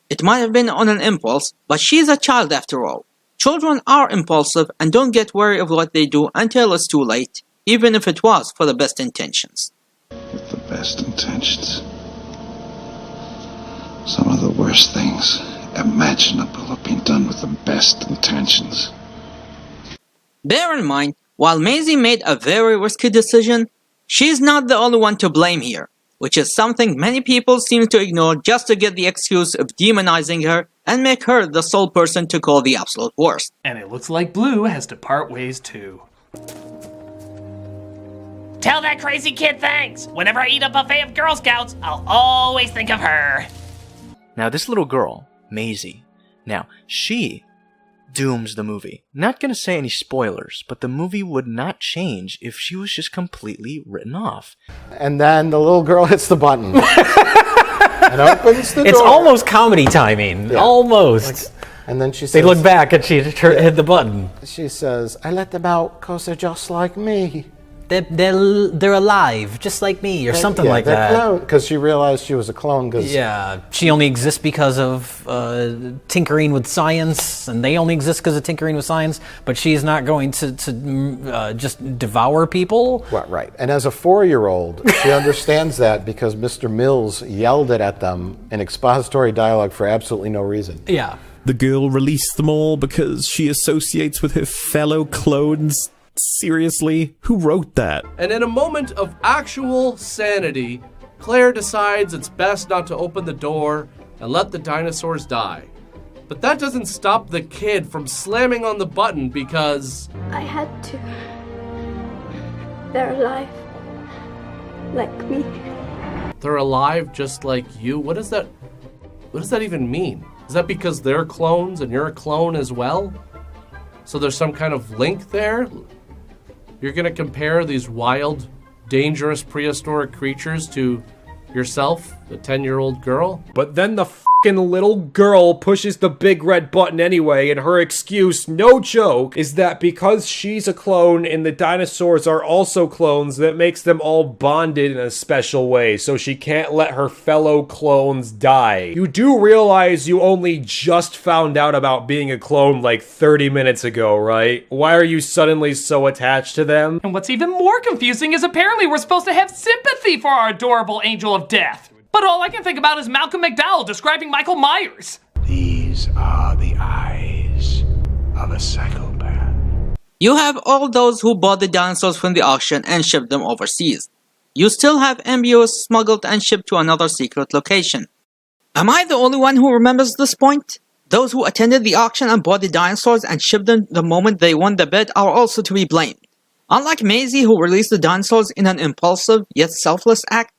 It might have been on an impulse, but she's a child after all. Children are impulsive and don't get wary of what they do until it's too late, even if it was for the best intentions. With the best intentions. Some of the worst things imaginable have been done with the best intentions. Bear in mind, while Maisie made a very risky decision, she's not the only one to blame here, which is something many people seem to ignore just to get the excuse of demonizing her and make her the sole person to call the absolute worst. And it looks like Blue has to part ways too. Tell that crazy kid thanks. Whenever I eat a buffet of Girl Scouts, I'll always think of her. Now this little girl, Maisie, now she dooms the movie. Not gonna say any spoilers, but the movie would not change if she was just completely written off. And then the little girl hits the button. And opens the door. It's almost comedy timing. Yeah. Almost. And then she says... They look back and she hit the button. She says, I let them out because they're just like me. They're alive, just like me, or something like that. Because she realized she was a clone. Yeah, she only exists because of tinkering with science, and they only exist because of tinkering with science, but she's not going to just devour people. Well, right. And as a 4-year-old, she understands that because Mr. Mills yelled it at them in expository dialogue for absolutely no reason. Yeah. The girl released them all because she associates with her fellow clones. Seriously? Who wrote that? And in a moment of actual sanity, Claire decides it's best not to open the door and let the dinosaurs die. But that doesn't stop the kid from slamming on the button because... I had to. They're alive. Like me. They're alive just like you? What does that even mean? Is that because they're clones and you're a clone as well? So there's some kind of link there? You're gonna compare these wild, dangerous prehistoric creatures to yourself, the 10-year-old girl? But then the fucking little girl pushes the big red button anyway, and her excuse, no joke, is that because she's a clone and the dinosaurs are also clones, that makes them all bonded in a special way, so she can't let her fellow clones die. You do realize you only just found out about being a clone like 30 minutes ago, right? Why are you suddenly so attached to them? And what's even more confusing is apparently we're supposed to have sympathy for our adorable angel of death. But all I can think about is Malcolm McDowell describing Michael Myers. These are the eyes of a psychopath. You have all those who bought the dinosaurs from the auction and shipped them overseas. You still have embryos smuggled and shipped to another secret location. Am I the only one who remembers this point? Those who attended the auction and bought the dinosaurs and shipped them the moment they won the bid are also to be blamed. Unlike Maisie, who released the dinosaurs in an impulsive yet selfless act,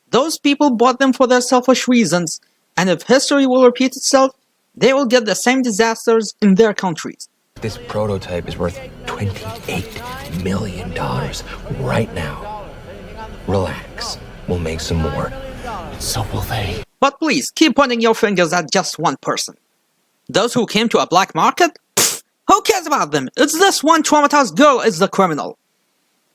those people bought them for their selfish reasons, and if history will repeat itself, they will get the same disasters in their countries. This prototype is worth $28 million right now. Relax. We'll make some more. So will they. But please, keep pointing your fingers at just one person. Those who came to a black market? Pfft, who cares about them? It's this one traumatized girl is the criminal.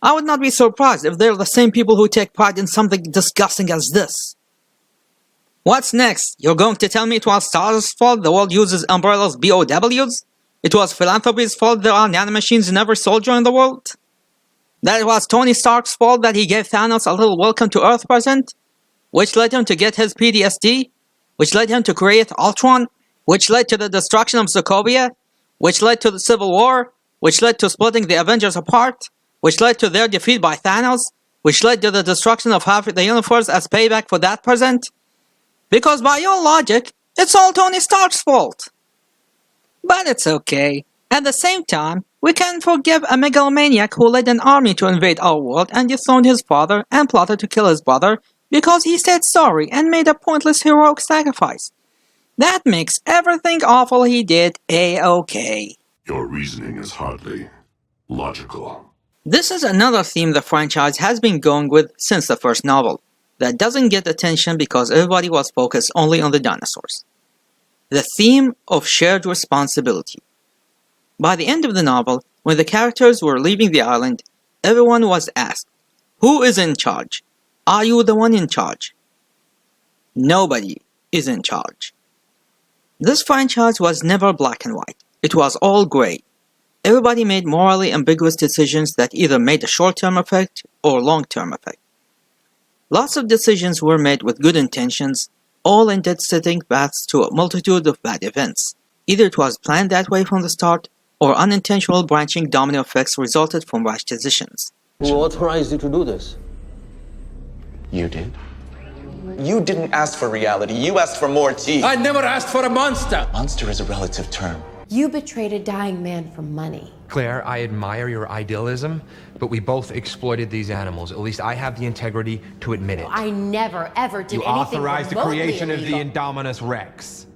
I would not be surprised if they're the same people who take pride in something disgusting as this. What's next? You're going to tell me it was Stars' fault the world uses umbrellas BOWs? It was philanthropy's fault there are nanomachines in every soldier in the world? That it was Tony Stark's fault that he gave Thanos a little welcome to Earth present? Which led him to get his PTSD? Which led him to create Ultron? Which led to the destruction of Sokovia? Which led to the Civil War? Which led to splitting the Avengers apart? Which led to their defeat by Thanos, which led to the destruction of half the universe as payback for that present? Because by your logic, it's all Tony Stark's fault. But it's okay. At the same time, We can forgive a megalomaniac who led an army to invade our world and dethroned his father and plotted to kill his brother because he said sorry and made a pointless heroic sacrifice. That makes everything awful he did A-okay. Your reasoning is hardly logical. This is another theme the franchise has been going with since the first novel, that doesn't get attention because everybody was focused only on the dinosaurs. The theme of shared responsibility. By the end of the novel, when the characters were leaving the island, everyone was asked, "Who is in charge? Are you the one in charge?" Nobody is in charge. This franchise was never black and white. It was all gray. Everybody made morally ambiguous decisions that either made a short-term effect or long-term effect. Lots of decisions were made with good intentions, all ended setting paths to a multitude of bad events. Either it was planned that way from the start, or unintentional branching domino effects resulted from rash decisions. Who authorized you to do this? You did? You didn't ask for reality. You asked for more teeth. I never asked for a monster. Monster is a relative term. You betrayed a dying man for money. Claire, I admire your idealism, but we both exploited these animals. At least I have the integrity to admit it. I never, ever did You anything authorized the remotely creation of the illegal. Indominus Rex.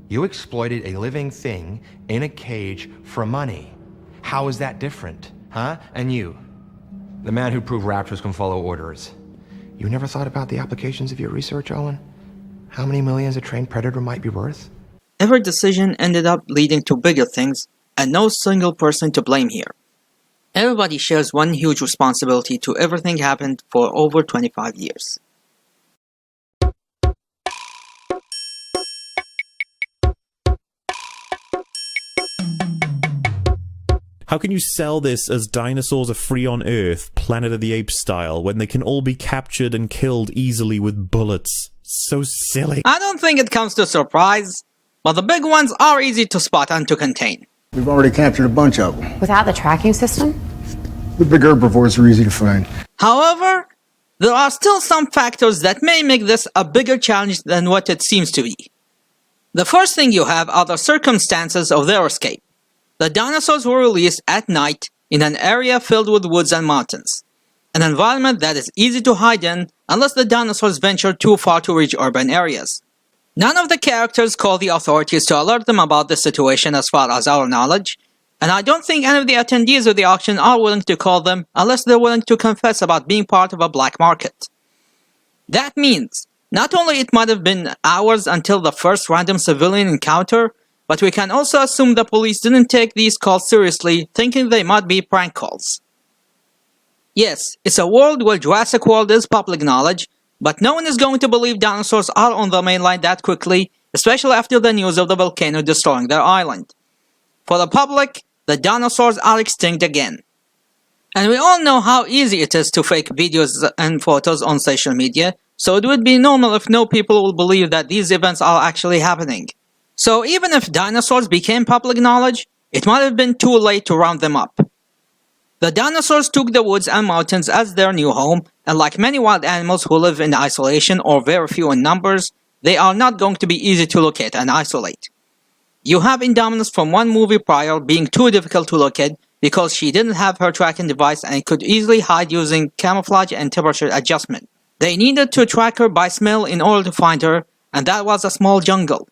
You exploited a living thing in a cage for money. How is that different, huh? And you, the man who proved raptors can follow orders. You never thought about the applications of your research, Owen? How many millions a trained predator might be worth? Every decision ended up leading to bigger things, and no single person to blame here. Everybody shares one huge responsibility to everything happened for over 25 years. How can you sell this as dinosaurs are free on Earth, Planet of the Apes style, when they can all be captured and killed easily with bullets? So silly. I don't think it comes to surprise, but the big ones are easy to spot and to contain. We've already captured a bunch of them. Without the tracking system? The big herbivores are easy to find. However, there are still some factors that may make this a bigger challenge than what it seems to be. The first thing you have are the circumstances of their escape. The dinosaurs were released at night in an area filled with woods and mountains, an environment that is easy to hide in unless the dinosaurs venture too far to reach urban areas. None of the characters call the authorities to alert them about the situation as far as our knowledge, and I don't think any of the attendees of the auction are willing to call them unless they're willing to confess about being part of a black market. That means, not only it might have been hours until the first random civilian encounter, but we can also assume the police didn't take these calls seriously, thinking they might be prank calls. Yes, it's a world where Jurassic World is public knowledge, but no one is going to believe dinosaurs are on the mainland that quickly, especially after the news of the volcano destroying their island. For the public, the dinosaurs are extinct again. And we all know how easy it is to fake videos and photos on social media, so it would be normal if no people will believe that these events are actually happening. So even if dinosaurs became public knowledge, it might have been too late to round them up. The dinosaurs took the woods and mountains as their new home, and like many wild animals who live in isolation or very few in numbers, they are not going to be easy to locate and isolate. You have Indominus from one movie prior being too difficult to locate because she didn't have her tracking device and could easily hide using camouflage and temperature adjustment. They needed to track her by smell in order to find her, and that was a small jungle.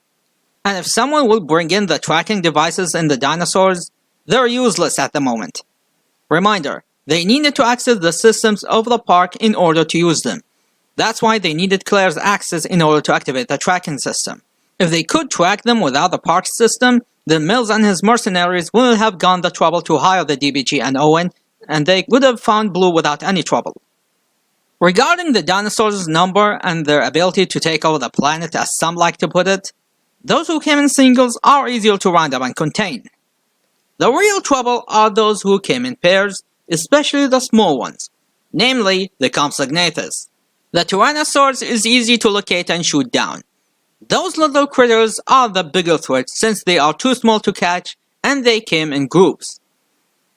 And if someone will bring in the tracking devices in the dinosaurs, they're useless at the moment. Reminder, they needed to access the systems of the park in order to use them. That's why they needed Claire's access in order to activate the tracking system. If they could track them without the park system, then Mills and his mercenaries wouldn't have gone the trouble to hire the DBG and Owen, and they would have found Blue without any trouble. Regarding the dinosaurs' number and their ability to take over the planet, as some like to put it, those who came in singles are easier to round up and contain. The real trouble are those who came in pairs, especially the small ones, namely the Compsognathus. The Tyrannosaurs is easy to locate and shoot down. Those little critters are the bigger threat since they are too small to catch and they came in groups.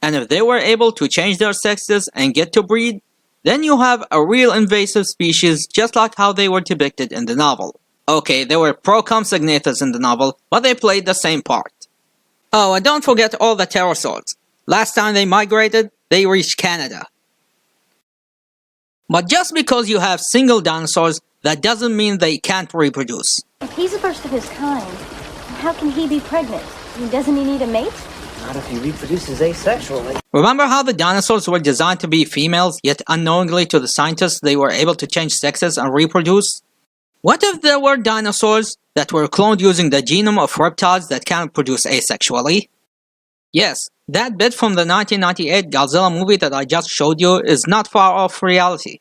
And if they were able to change their sexes and get to breed, then you have a real invasive species just like how they were depicted in the novel. Okay, they were pro-Compsognathus in the novel, but they played the same part. Oh, and don't forget all the pterosaurs. Last time they migrated, they reached Canada. But just because you have single dinosaurs, that doesn't mean they can't reproduce. If he's the first of his kind, how can he be pregnant? Doesn't he need a mate? Not if he reproduces asexually. Remember how the dinosaurs were designed to be females, yet unknowingly to the scientists they were able to change sexes and reproduce? What if there were dinosaurs that were cloned using the genome of reptiles that can produce asexually? Yes, that bit from the 1998 Godzilla movie that I just showed you is not far off reality.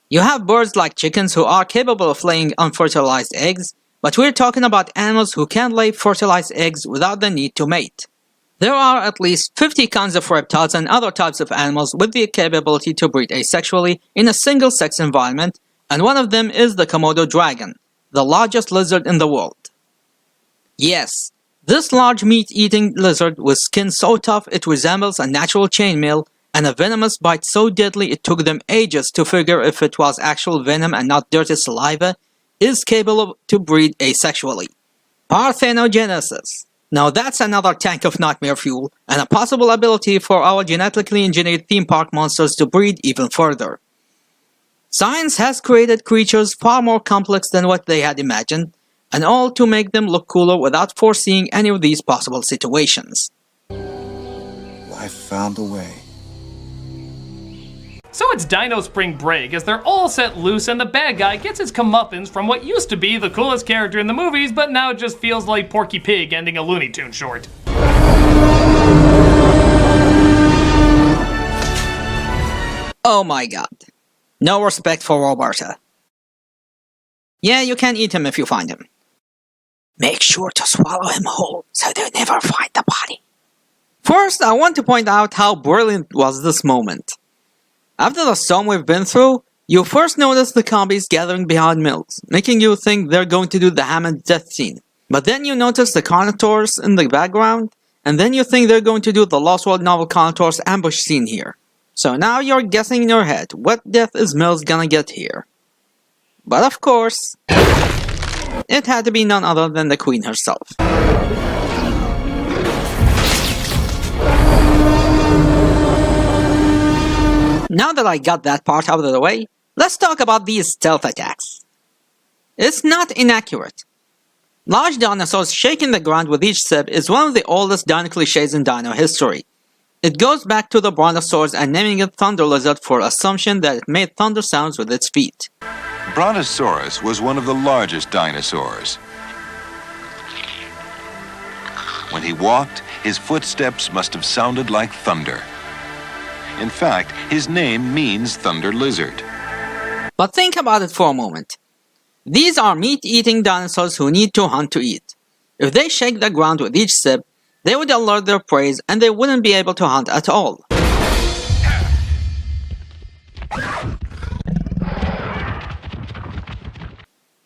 You have birds like chickens who are capable of laying unfertilized eggs, but we're talking about animals who can lay fertilized eggs without the need to mate. There are at least 50 kinds of reptiles and other types of animals with the capability to breed asexually in a single-sex environment, and one of them is the Komodo dragon, the largest lizard in the world. Yes, this large meat-eating lizard with skin so tough it resembles a natural chainmail, and a venomous bite so deadly it took them ages to figure if it was actual venom and not dirty saliva, is capable to breed asexually. Parthenogenesis. Now that's another tank of nightmare fuel, and a possible ability for our genetically engineered theme park monsters to breed even further. Science has created creatures far more complex than what they had imagined, and all to make them look cooler without foreseeing any of these possible situations. I found a way. So it's Dino Spring Break as they're all set loose and the bad guy gets his comeuppance from what used to be the coolest character in the movies but now just feels like Porky Pig ending a Looney Tunes short. Oh my god. No respect for Roberta. Yeah, you can eat him if you find him. Make sure to swallow him whole so they never find the body. First, I want to point out how brilliant was this moment. After the storm we've been through, you first notice the combies gathering behind Mills, making you think they're going to do the Hammond death scene. But then you notice the Carnotaurs in the background, and then you think they're going to do the Lost World novel Carnotaurs ambush scene here. So now you're guessing in your head, what death is Mills gonna get here? But of course, it had to be none other than the Queen herself. Now that I got that part out of the way, let's talk about these stealth attacks. It's not inaccurate. Large dinosaurs shaking the ground with each sip is one of the oldest dino cliches in dino history. It goes back to the brontosaurs and naming it Thunder Lizard for assumption that it made thunder sounds with its feet. Brontosaurus was one of the largest dinosaurs. When he walked, his footsteps must have sounded like thunder. In fact, his name means thunder lizard. But think about it for a moment. These are meat-eating dinosaurs who need to hunt to eat. If they shake the ground with each sip, they would alert their prey and they wouldn't be able to hunt at all.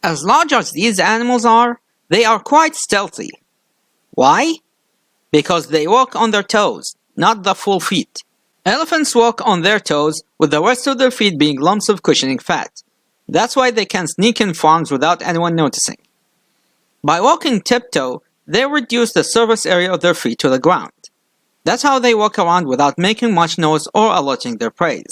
As large as these animals are, they are quite stealthy. Why? Because they walk on their toes, not the full feet. Elephants walk on their toes, with the rest of their feet being lumps of cushioning fat. That's why they can sneak in farms without anyone noticing. By walking tiptoe, they reduce the surface area of their feet to the ground. That's how they walk around without making much noise or alerting their prey.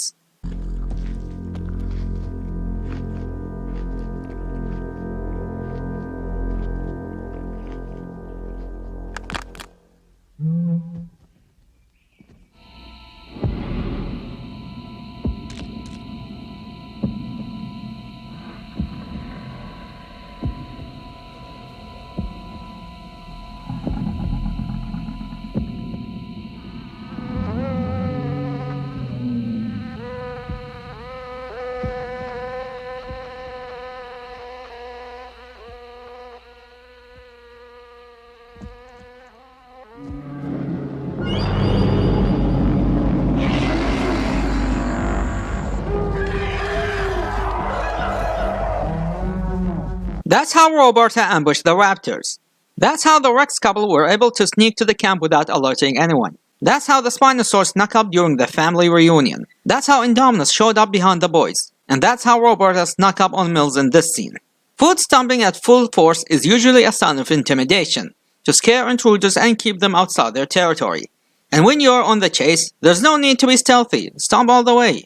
That's how Roberta ambushed the raptors. That's how the Rex couple were able to sneak to the camp without alerting anyone. That's how the Spinosaurus snuck up during the family reunion. That's how Indominus showed up behind the boys. And that's how Roberta snuck up on Mills in this scene. Food stomping at full force is usually a sign of intimidation. to scare intruders and keep them outside their territory. And when you're on the chase, there's no need to be stealthy. Stomp all the way.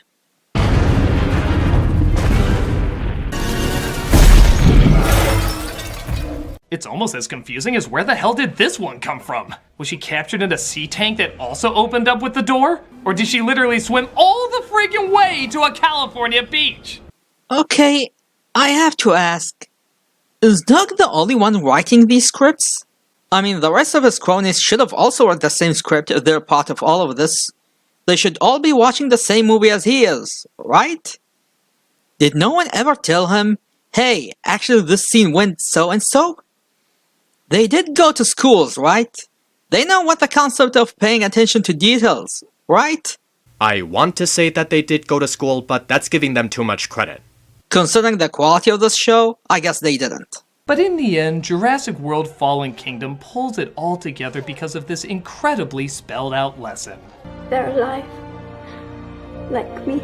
It's almost as confusing as where the hell did this one come from? Was she captured in a sea tank that also opened up with the door? Or did she literally swim all the friggin' way to a California beach? Okay, I have to ask, is Doug the only one writing these scripts? I mean, the rest of his cronies should have also read the same script if they're part of all of this. They should all be watching the same movie as he is, right? Did no one ever tell him, hey, actually this scene went so and so? They did go to schools, right? They know what the concept of paying attention to details, right? I want to say that they did go to school, but that's giving them too much credit. Considering the quality of this show, I guess they didn't. But in the end, Jurassic World Fallen Kingdom pulls it all together because of this incredibly spelled out lesson. They're alive. Like me.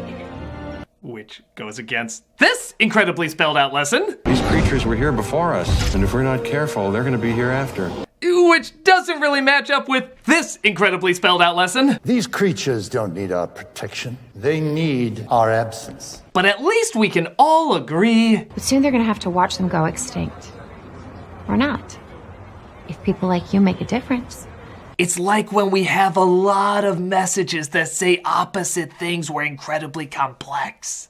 Which goes against this incredibly spelled out lesson. These creatures were here before us, and if we're not careful, they're going to be here after. Which doesn't really match up with this incredibly spelled out lesson. These creatures don't need our protection. They need our absence. But at least we can all agree. But soon they're gonna have to watch them go extinct. Or not. If people like you make a difference. It's like when we have a lot of messages that say opposite things were incredibly complex.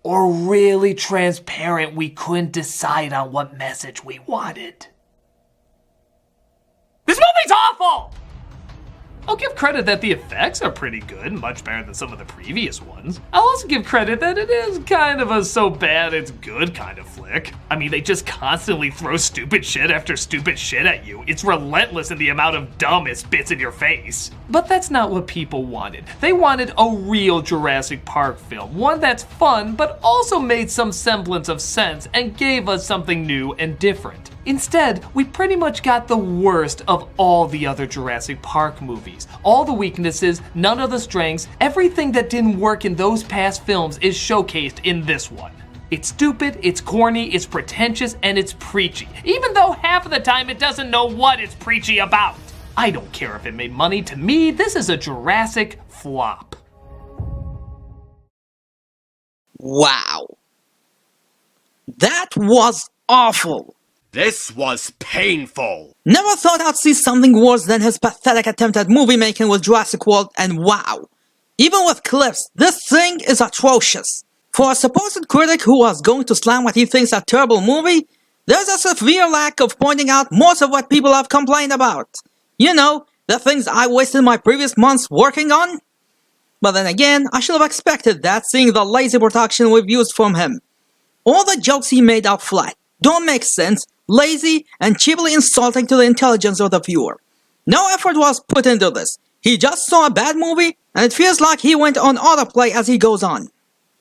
Or really transparent, we couldn't decide on what message we wanted. This movie's awful! I'll give credit that the effects are pretty good, much better than some of the previous ones. I'll also give credit that it is kind of a so bad it's good kind of flick. I mean, they just constantly throw stupid shit after stupid shit at you. It's relentless in the amount of dumb it spits in your face. But that's not what people wanted. They wanted a real Jurassic Park film, one that's fun, but also made some semblance of sense and gave us something new and different. Instead, we pretty much got the worst of all the other Jurassic Park movies. All the weaknesses, none of the strengths, everything that didn't work in those past films is showcased in this one. It's stupid, it's corny, it's pretentious, and it's preachy. Even though half of the time it doesn't know what it's preachy about. I don't care if it made money. To me, this is a Jurassic flop. Wow. That was awful. This was painful. Never thought I'd see something worse than his pathetic attempt at movie making with Jurassic World, and wow. Even with clips, this thing is atrocious. For a supposed critic who was going to slam what he thinks a terrible movie, there's a severe lack of pointing out most of what people have complained about. You know, the things I wasted my previous months working on. But then again, I should have expected that seeing the lazy production reviews from him. All the jokes he made are flat, don't make sense, lazy, and cheaply insulting to the intelligence of the viewer. No effort was put into this. He just saw a bad movie, and it feels like he went on autoplay as he goes on.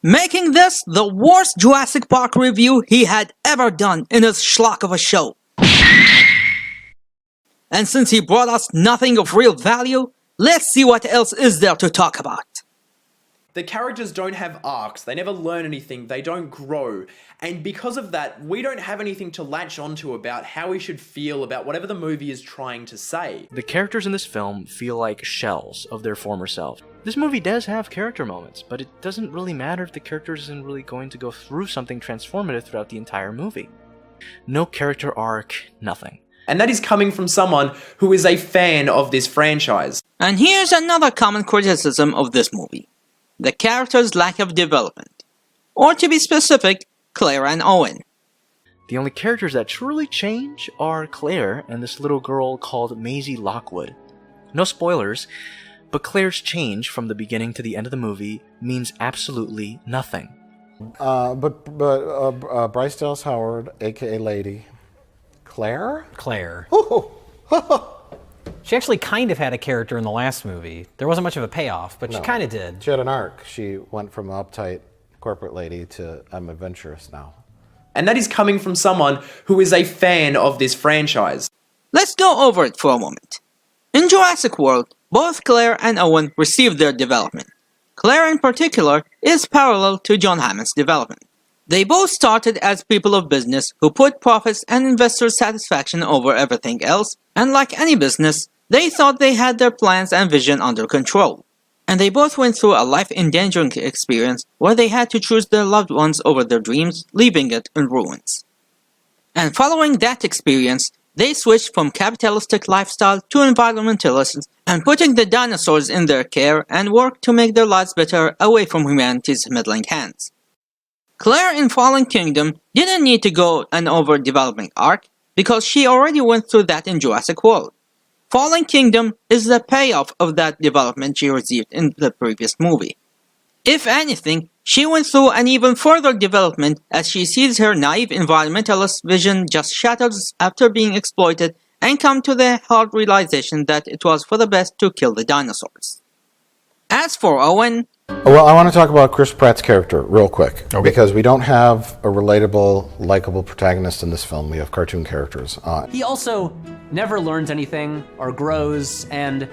Making this the worst Jurassic Park review he had ever done in his schlock of a show. And since he brought us nothing of real value, let's see what else is there to talk about. The characters don't have arcs, they never learn anything, they don't grow, and because of that, we don't have anything to latch onto about how we should feel about whatever the movie is trying to say. The characters in this film feel like shells of their former self. This movie does have character moments, but it doesn't really matter if the character isn't really going to go through something transformative throughout the entire movie. No character arc, nothing. And that is coming from someone who is a fan of this franchise. And here's another common criticism of this movie. The characters' lack of development. Or to be specific, Claire and Owen. The only characters that truly change are Claire and this little girl called Maisie Lockwood. No spoilers, but Claire's change from the beginning to the end of the movie means absolutely nothing. But Bryce Dallas Howard, aka Lady. Claire? Claire. She actually kind of had a character in the last movie. There wasn't much of a payoff, but she kind of did. She had an arc. She went from an uptight corporate lady to I'm adventurous now. And that is coming from someone who is a fan of this franchise. Let's go over it for a moment. In Jurassic World, both Claire and Owen received their development. Claire in particular is parallel to John Hammond's development. They both started as people of business who put profits and investor satisfaction over everything else, and like any business, they thought they had their plans and vision under control. And they both went through a life-endangering experience where they had to choose their loved ones over their dreams, leaving it in ruins. And following that experience, they switched from capitalistic lifestyle to environmentalists and putting the dinosaurs in their care and worked to make their lives better away from humanity's meddling hands. Claire in Fallen Kingdom didn't need to go an overdeveloping arc because she already went through that in Jurassic World. Fallen Kingdom is the payoff of that development she received in the previous movie. If anything, she went through an even further development as she sees her naive environmentalist vision just shattered after being exploited and come to the hard realization that it was for the best to kill the dinosaurs. As for Owen... Well, I want to talk about Chris Pratt's character real quick, because we don't have a relatable, likable protagonist in this film. We have cartoon characters. He also never learns anything or grows, and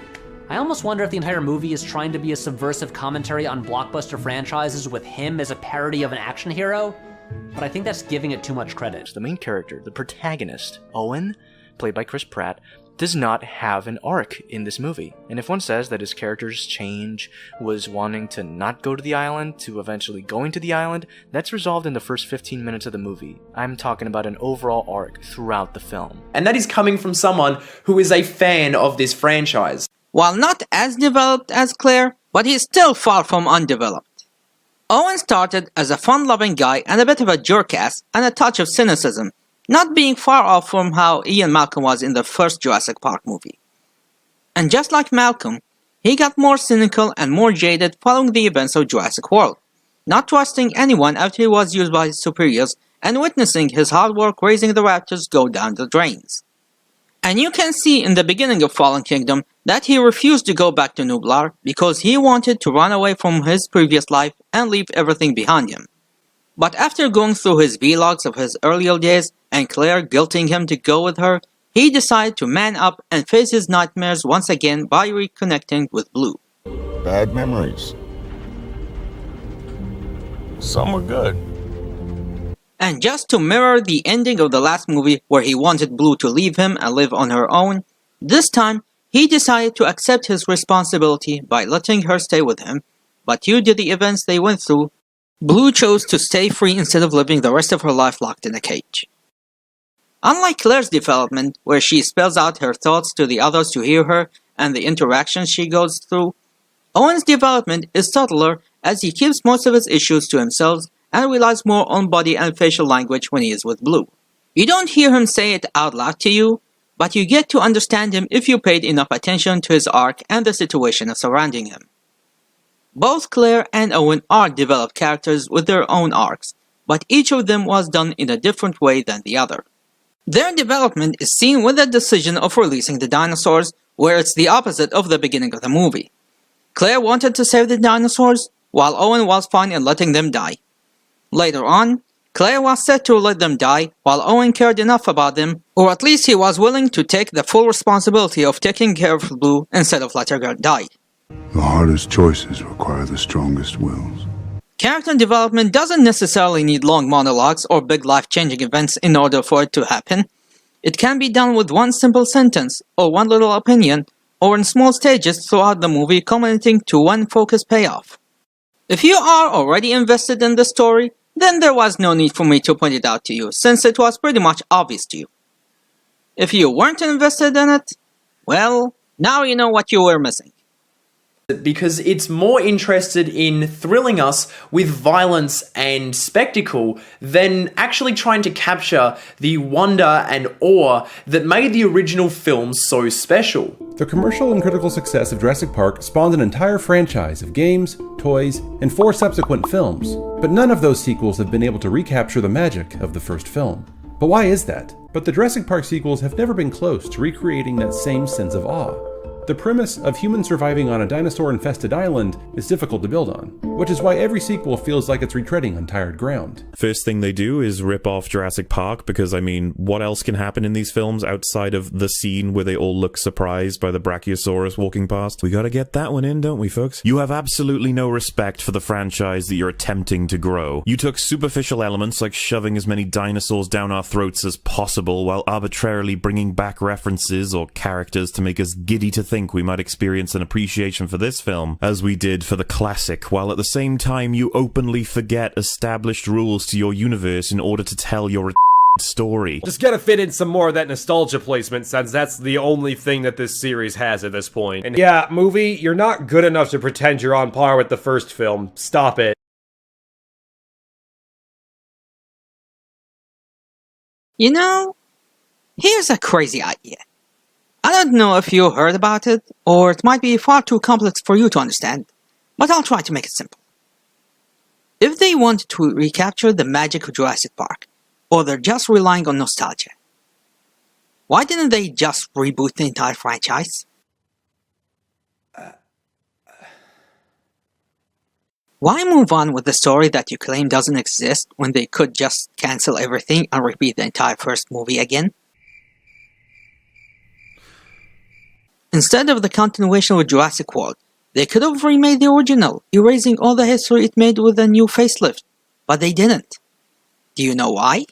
I almost wonder if the entire movie is trying to be a subversive commentary on blockbuster franchises with him as a parody of an action hero, but I think that's giving it too much credit. The main character, the protagonist, Owen, played by Chris Pratt, does not have an arc in this movie. And if one says that his character's change was wanting to not go to the island to eventually going to the island, that's resolved in the first 15 minutes of the movie. I'm talking about an overall arc throughout the film. And that is coming from someone who is a fan of this franchise. While not as developed as Claire, but he's still far from undeveloped. Owen started as a fun-loving guy and a bit of a jerk-ass and a touch of cynicism, not being far off from how Ian Malcolm was in the first Jurassic Park movie. And just like Malcolm, he got more cynical and more jaded following the events of Jurassic World, not trusting anyone after he was used by his superiors and witnessing his hard work raising the raptors go down the drains. And you can see in the beginning of Fallen Kingdom that he refused to go back to Nublar because he wanted to run away from his previous life and leave everything behind him. But after going through his vlogs of his earlier days and Claire guilting him to go with her, he decided to man up and face his nightmares once again by reconnecting with Blue. Bad memories. Some were good. And just to mirror the ending of the last movie where he wanted Blue to leave him and live on her own, this time he decided to accept his responsibility by letting her stay with him, but due to the events they went through, Blue chose to stay free instead of living the rest of her life locked in a cage. Unlike Claire's development, where she spells out her thoughts to the others to hear her and the interactions she goes through, Owen's development is subtler as he keeps most of his issues to himself and relies more on body and facial language when he is with Blue. You don't hear him say it out loud to you, but you get to understand him if you paid enough attention to his arc and the situation surrounding him. Both Claire and Owen are developed characters with their own arcs, but each of them was done in a different way than the other. Their development is seen with the decision of releasing the dinosaurs, where it's the opposite of the beginning of the movie. Claire wanted to save the dinosaurs, while Owen was fine in letting them die. Later on, Claire was set to let them die, while Owen cared enough about them, or at least he was willing to take the full responsibility of taking care of Blue instead of letting her die. The hardest choices require the strongest wills. Character development doesn't necessarily need long monologues or big life-changing events in order for it to happen. It can be done with one simple sentence, or one little opinion, or in small stages throughout the movie culminating to one focused payoff. If you are already invested in the story, then there was no need for me to point it out to you, since it was pretty much obvious to you. If you weren't invested in it, well, now you know what you were missing. Because it's more interested in thrilling us with violence and spectacle than actually trying to capture the wonder and awe that made the original film so special. The commercial and critical success of Jurassic Park spawned an entire franchise of games, toys, and 4 subsequent films, but none of those sequels have been able to recapture the magic of the first film. But why is that? But the Jurassic Park sequels have never been close to recreating that same sense of awe. The premise of humans surviving on a dinosaur-infested island is difficult to build on, which is why every sequel feels like it's retreading on tired ground. First thing they do is rip off Jurassic Park, because, I mean, what else can happen in these films outside of the scene where they all look surprised by the Brachiosaurus walking past? We gotta get that one in, don't we, folks? You have absolutely no respect for the franchise that you're attempting to grow. You took superficial elements like shoving as many dinosaurs down our throats as possible while arbitrarily bringing back references or characters to make us giddy to think we might experience an appreciation for this film as we did for the classic, while at the same time you openly forget established rules to your universe in order to tell your story. Just gotta fit in some more of that nostalgia placement, since that's the only thing that this series has at this point. And yeah, movie, you're not good enough to pretend you're on par with the first film. Stop it. You know, here's a crazy idea. I don't know if you heard about it, or it might be far too complex for you to understand, but I'll try to make it simple. If they wanted to recapture the magic of Jurassic Park, or they're just relying on nostalgia, why didn't they just reboot the entire franchise? Why move on with the story that you claim doesn't exist when they could just cancel everything and repeat the entire first movie again? Instead of the continuation with Jurassic World, they could have remade the original, erasing all the history it made with a new facelift, but they didn't. Do you know why?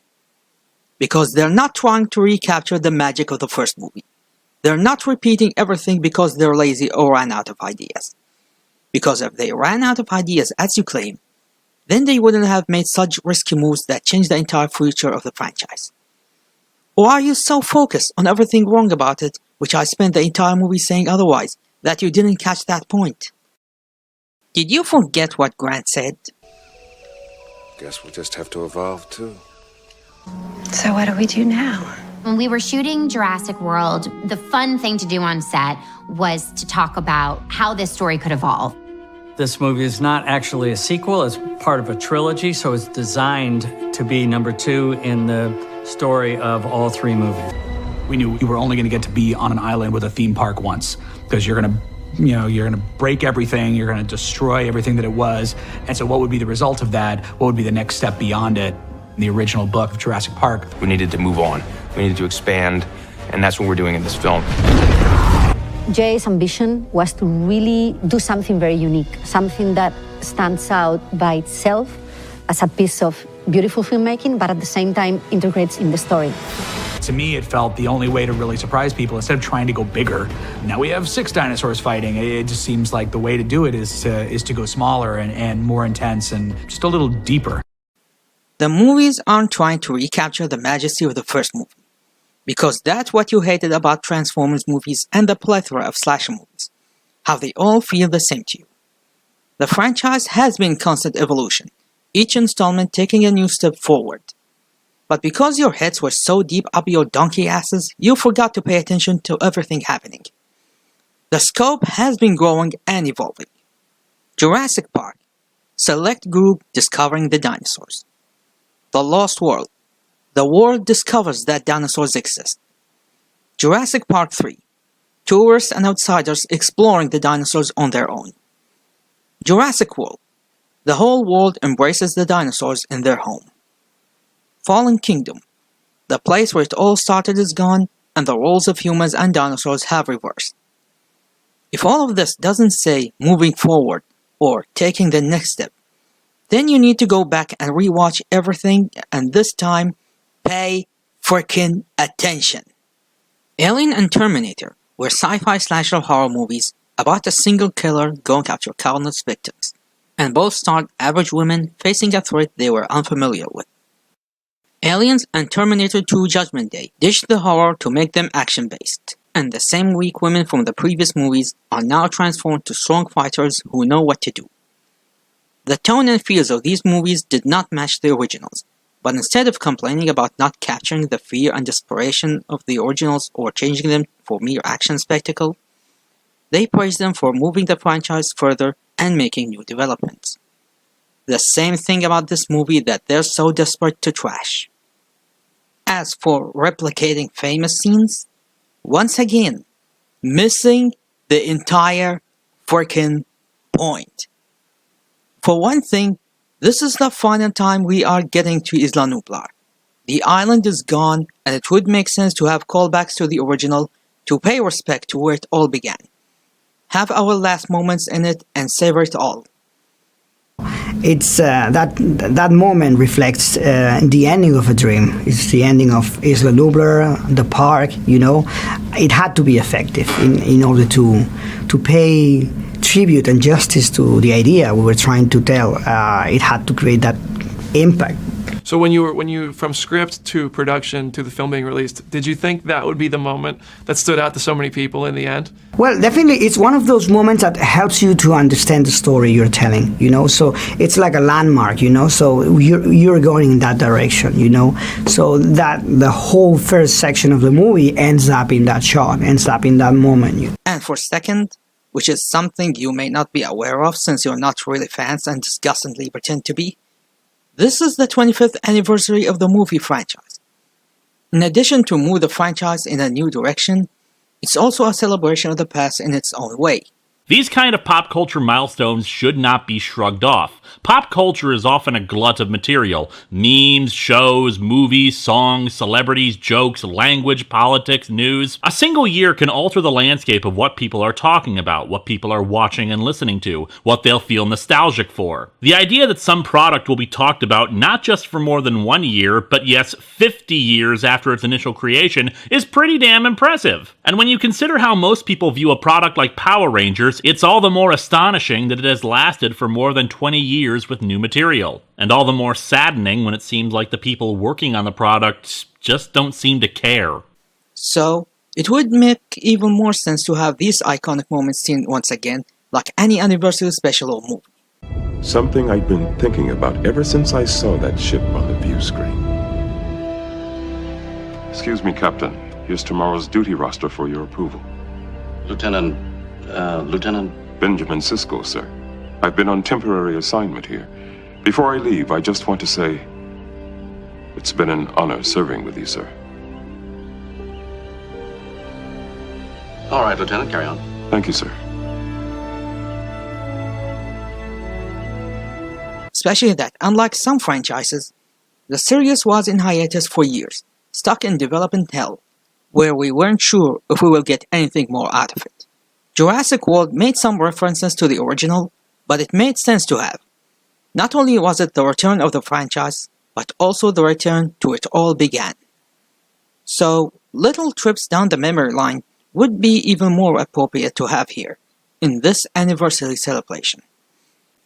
Because they're not trying to recapture the magic of the first movie. They're not repeating everything because they're lazy or ran out of ideas. Because if they ran out of ideas, as you claim, then they wouldn't have made such risky moves that changed the entire future of the franchise. Or are you so focused on everything wrong about it, which I spent the entire movie saying otherwise, that you didn't catch that point? Did you forget what Grant said? Guess we'll just have to evolve too. So what do we do now? When we were shooting Jurassic World, the fun thing to do on set was to talk about how this story could evolve. This movie is not actually a sequel, it's part of a trilogy, so it's designed to be number 2 in the story of all 3 movies. We knew you were only going to get to be on an island with a theme park once, because you're going to break everything, you're going to destroy everything that it was. And so what would be the result of that? What would be the next step beyond it? The original book of Jurassic Park. We needed to move on. We needed to expand, and that's what we're doing in this film. Jay's ambition was to really do something very unique, something that stands out by itself as a piece of beautiful filmmaking, but at the same time integrates in the story. To me, it felt the only way to really surprise people. Instead of trying to go bigger, now we have 6 dinosaurs fighting. It just seems like the way to do it is to go smaller and more intense and just a little deeper. The movies aren't trying to recapture the majesty of the first movie, because that's what you hated about Transformers movies and the plethora of slasher movies, how they all feel the same to you. The franchise has been in constant evolution, each installment taking a new step forward. But because your heads were so deep up your donkey asses, you forgot to pay attention to everything happening. The scope has been growing and evolving. Jurassic Park, select group discovering the dinosaurs. The Lost World, the world discovers that dinosaurs exist. Jurassic Park 3, tourists and outsiders exploring the dinosaurs on their own. Jurassic World, the whole world embraces the dinosaurs in their home. Fallen Kingdom, the place where it all started is gone and the roles of humans and dinosaurs have reversed. If all of this doesn't say moving forward or taking the next step, then you need to go back and rewatch everything, and this time, pay frickin' attention. Alien and Terminator were sci-fi slasher horror movies about a single killer going after countless victims, and both starred average women facing a threat they were unfamiliar with. Aliens and Terminator 2 Judgment Day ditched the horror to make them action-based, and the same weak women from the previous movies are now transformed to strong fighters who know what to do. The tone and feels of these movies did not match the originals, but instead of complaining about not capturing the fear and desperation of the originals or changing them for mere action spectacle, they praised them for moving the franchise further and making new developments. The same thing about this movie that they're so desperate to trash. As for replicating famous scenes, once again, missing the entire freaking point. For one thing, this is the final time we are getting to Isla Nublar. The island is gone, and it would make sense to have callbacks to the original to pay respect to where it all began. Have our last moments in it and savor it all. It's that moment reflects the ending of a dream. It's the ending of Isla Nublar, the park. It had to be effective in order to pay tribute and justice to the idea we were trying to tell. It had to create that impact. So when you from script to production to the film being released, did you think that would be the moment that stood out to so many people in the end? Well, definitely, it's one of those moments that helps you to understand the story you're telling. So it's like a landmark. So you're going in that direction. So that the whole first section of the movie ends up in that shot, ends up in that moment. And for second, which is something you may not be aware of since you're not really fans and disgustingly pretend to be, this is the 25th anniversary of the movie franchise. In addition to move the franchise in a new direction, it's also a celebration of the past in its own way. These kind of pop culture milestones should not be shrugged off. Pop culture is often a glut of material. Memes, shows, movies, songs, celebrities, jokes, language, politics, news. A single year can alter the landscape of what people are talking about, what people are watching and listening to, what they'll feel nostalgic for. The idea that some product will be talked about not just for more than 1 year, but yes, 50 years after its initial creation is pretty damn impressive. And when you consider how most people view a product like Power Rangers, it's all the more astonishing that it has lasted for more than 20 years with new material. And all the more saddening when it seems like the people working on the product just don't seem to care. So, it would make even more sense to have these iconic moments seen once again, like any anniversary special or movie. Something I've been thinking about ever since I saw that ship on the view screen. Excuse me, Captain. Here's tomorrow's duty roster for your approval. Lieutenant Benjamin Sisko, sir. I've been on temporary assignment here. Before I leave, I just want to say it's been an honor serving with you, sir. All right, Lieutenant, carry on. Thank you, sir. Especially that, unlike some franchises, the series was in hiatus for years, stuck in development hell, where we weren't sure if we will get anything more out of it. Jurassic World made some references to the original, but it made sense to have. Not only was it the return of the franchise, but also the return to it all began. So, little trips down the memory line would be even more appropriate to have here, in this anniversary celebration.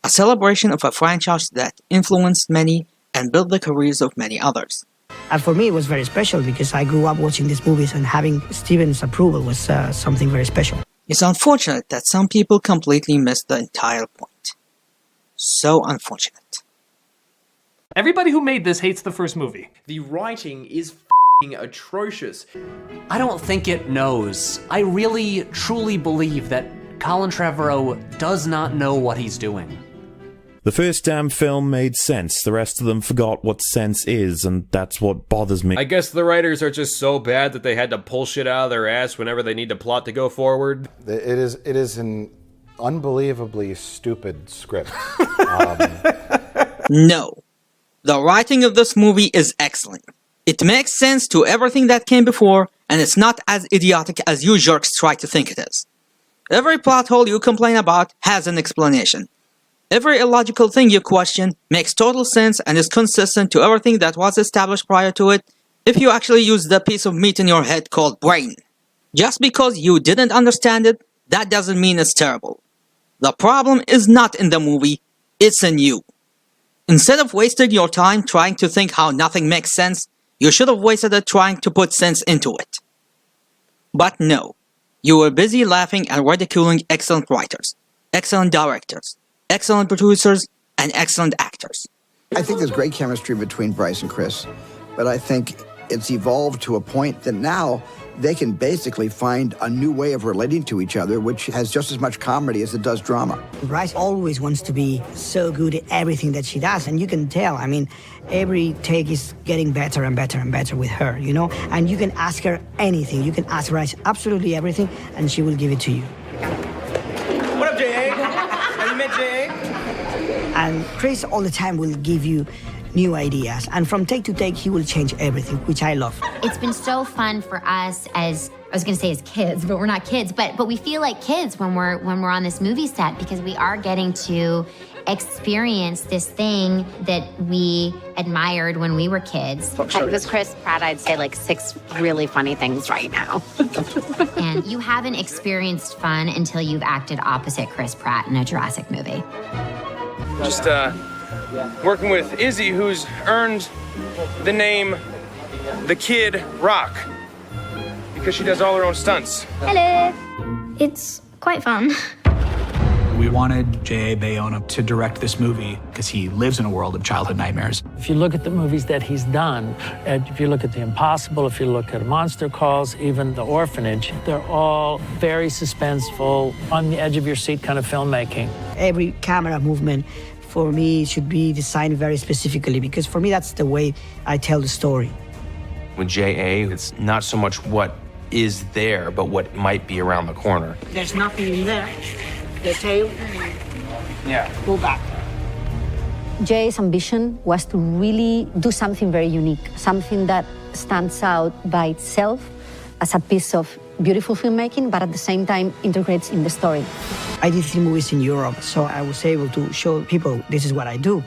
A celebration of a franchise that influenced many and built the careers of many others. And for me, it was very special because I grew up watching these movies, and having Steven's approval was something very special. It's unfortunate that some people completely missed the entire point. So unfortunate. Everybody who made this hates the first movie. The writing is atrocious. I don't think it knows. I really, truly believe that Colin Trevorrow does not know what he's doing. The first damn film made sense, the rest of them forgot what sense is, and that's what bothers me. I guess the writers are just so bad that they had to pull shit out of their ass whenever they need the plot to go forward. It is an unbelievably stupid script. No. The writing of this movie is excellent. It makes sense to everything that came before, and it's not as idiotic as you jerks try to think it is. Every plot hole you complain about has an explanation. Every illogical thing you question makes total sense and is consistent to everything that was established prior to it if you actually use the piece of meat in your head called brain. Just because you didn't understand it, that doesn't mean it's terrible. The problem is not in the movie, it's in you. Instead of wasting your time trying to think how nothing makes sense, you should have wasted it trying to put sense into it. But no, you were busy laughing and ridiculing excellent writers, excellent directors, excellent producers, and excellent actors. I think there's great chemistry between Bryce and Chris, but I think it's evolved to a point that now they can basically find a new way of relating to each other, which has just as much comedy as it does drama. Bryce always wants to be so good at everything that she does, and you can tell. I mean, every take is getting better and better and better with her, you know? And you can ask her anything. You can ask Bryce absolutely everything, and she will give it to you. magic. And Chris all the time will give you new ideas, and from take to take he will change everything, which I love. It's been so fun for us as, I was gonna say as kids, but we're not kids, but we feel like kids when we're on this movie set, because we are getting to experience this thing that we admired when we were kids. This Chris Pratt, I'd say like 6 really funny things right now. And you haven't experienced fun until you've acted opposite Chris Pratt in a Jurassic movie. Just working with Izzy, who's earned the name The Kid Rock because she does all her own stunts. Hello. It's quite fun. We wanted J.A. Bayona to direct this movie because he lives in a world of childhood nightmares. If you look at the movies that he's done, if you look at The Impossible, if you look at Monster Calls, even The Orphanage, they're all very suspenseful, on the edge of your seat kind of filmmaking. Every camera movement for me should be designed very specifically, because for me that's the way I tell the story. With J.A., it's not so much what is there, but what might be around the corner. There's nothing in there. The tail. Yeah. Go back. Jay's ambition was to really do something very unique, something that stands out by itself as a piece of beautiful filmmaking, but at the same time integrates in the story. I did 3 movies in Europe, so I was able to show people this is what I do.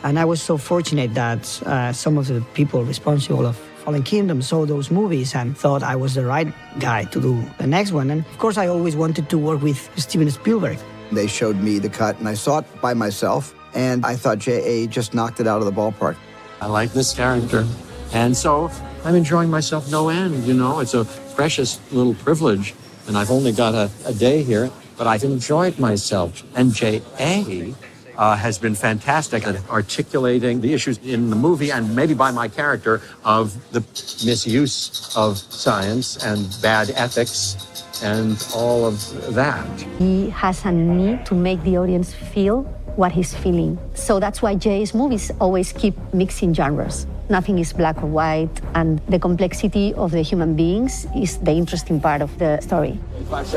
And I was so fortunate that some of the people responsible of Fallen Kingdom saw those movies and thought I was the right guy to do the next one. And of course, I always wanted to work with Steven Spielberg. They showed me the cut, and I saw it by myself, and I thought J.A. just knocked it out of the ballpark. I like this character, and so I'm enjoying myself no end, you know. It's a precious little privilege, and I've only got a day here, but I've enjoyed myself. And J.A. has been fantastic at articulating the issues in the movie, and maybe by my character, of the misuse of science and bad ethics and all of that. He has a need to make the audience feel what he's feeling. So that's why Jay's movies always keep mixing genres. Nothing is black or white, and the complexity of the human beings is the interesting part of the story.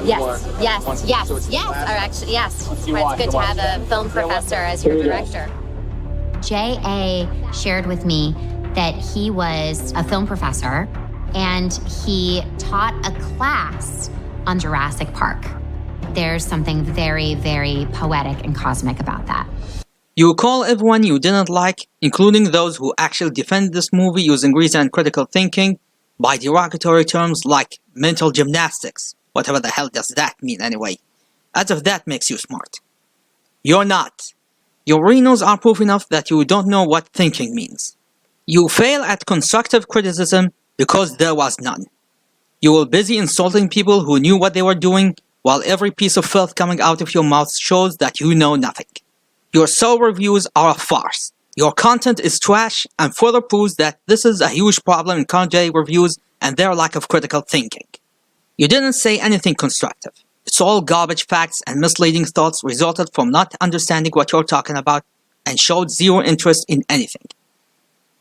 Yes. Or actually, yes. It's good to have a film professor as your director. J.A. shared with me that he was a film professor and he taught a class on Jurassic Park. There's something very, very poetic and cosmic about that. You call everyone you didn't like, including those who actually defend this movie using reason and critical thinking, by derogatory terms like mental gymnastics. Whatever the hell does that mean anyway? As if that makes you smart. You're not. Your renals are proof enough that you don't know what thinking means. You fail at constructive criticism because there was none. You were busy insulting people who knew what they were doing, while every piece of filth coming out of your mouth shows that you know nothing. Your sole reviews are a farce. Your content is trash and further proves that this is a huge problem in current day reviews and their lack of critical thinking. You didn't say anything constructive. It's all garbage facts and misleading thoughts resulted from not understanding what you're talking about and showed zero interest in anything.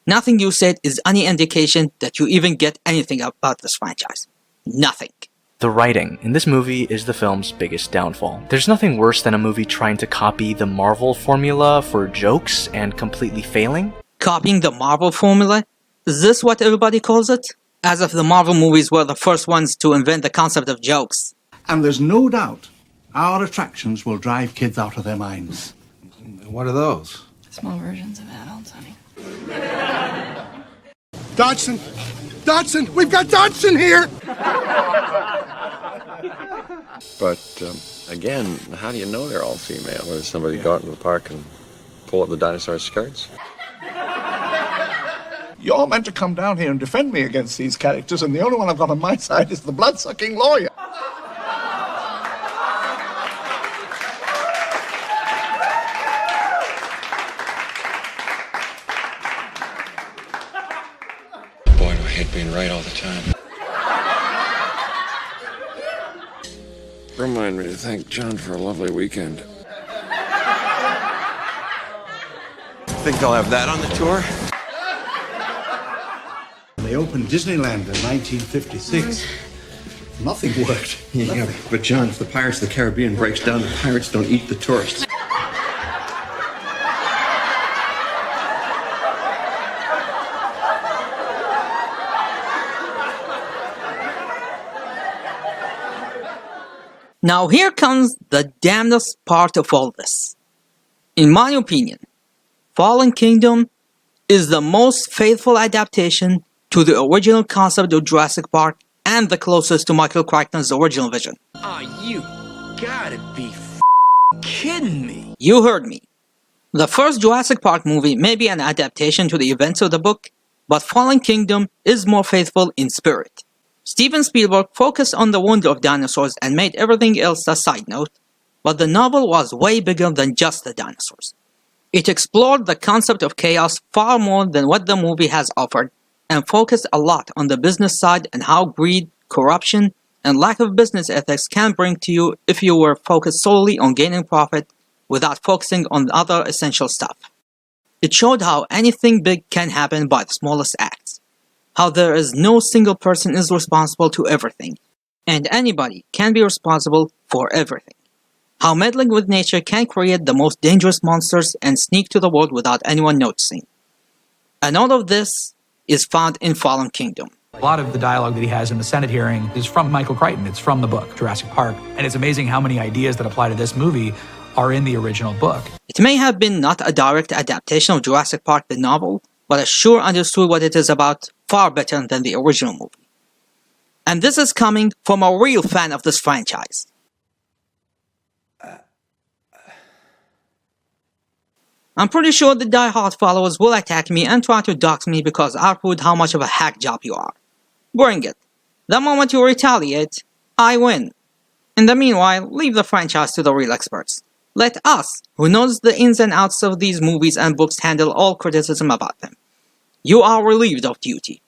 Nothing you said is any indication that you even get anything about this franchise. Nothing. The writing in this movie is the film's biggest downfall. There's nothing worse than a movie trying to copy the Marvel formula for jokes and completely failing. Copying the Marvel formula? Is this what everybody calls it? As if the Marvel movies were the first ones to invent the concept of jokes. And there's no doubt our attractions will drive kids out of their minds. What are those? Small versions of adults, honey. Dodgson! Dodgson! We've got Dodgson here! But, again, how do you know they're all female? Or does somebody go out in the park and pull up the dinosaur skirts? You're meant to come down here and defend me against these characters, and the only one I've got on my side is the blood-sucking lawyer. Boy, do I hate being right all the time. Remind me to thank John for a lovely weekend. Think I'll have that on the tour? They opened Disneyland in 1956. Nothing worked. Yeah, but John, if the Pirates of the Caribbean breaks down, the pirates don't eat the tourists. Now here comes the damnedest part of all this. In my opinion, Fallen Kingdom is the most faithful adaptation to the original concept of Jurassic Park and the closest to Michael Crichton's original vision. Oh, you gotta be kidding me. You heard me. The first Jurassic Park movie may be an adaptation to the events of the book, but Fallen Kingdom is more faithful in spirit. Steven Spielberg focused on the wonder of dinosaurs and made everything else a side note, but the novel was way bigger than just the dinosaurs. It explored the concept of chaos far more than what the movie has offered, and focused a lot on the business side and how greed, corruption, and lack of business ethics can bring to you if you were focused solely on gaining profit without focusing on other essential stuff. It showed how anything big can happen by the smallest acts, how there is no single person is responsible to everything, and anybody can be responsible for everything. How meddling with nature can create the most dangerous monsters and sneak to the world without anyone noticing. And all of this is found in Fallen Kingdom. A lot of the dialogue that he has in the Senate hearing is from Michael Crichton. It's from the book, Jurassic Park. And it's amazing how many ideas that apply to this movie are in the original book. It may have been not a direct adaptation of Jurassic Park the novel, but I sure understood what it is about far better than the original movie. And this is coming from a real fan of this franchise. I'm pretty sure the die-hard followers will attack me and try to dox me because I proved how much of a hack job you are. Bring it. The moment you retaliate, I win. In the meanwhile, leave the franchise to the real experts. Let us, who knows the ins and outs of these movies and books, handle all criticism about them. You are relieved of duty,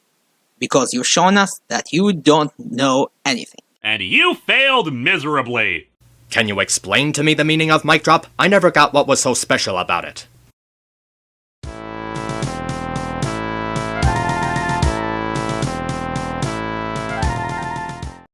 because you've shown us that you don't know anything. And you failed miserably. Can you explain to me the meaning of mic drop? I never got what was so special about it.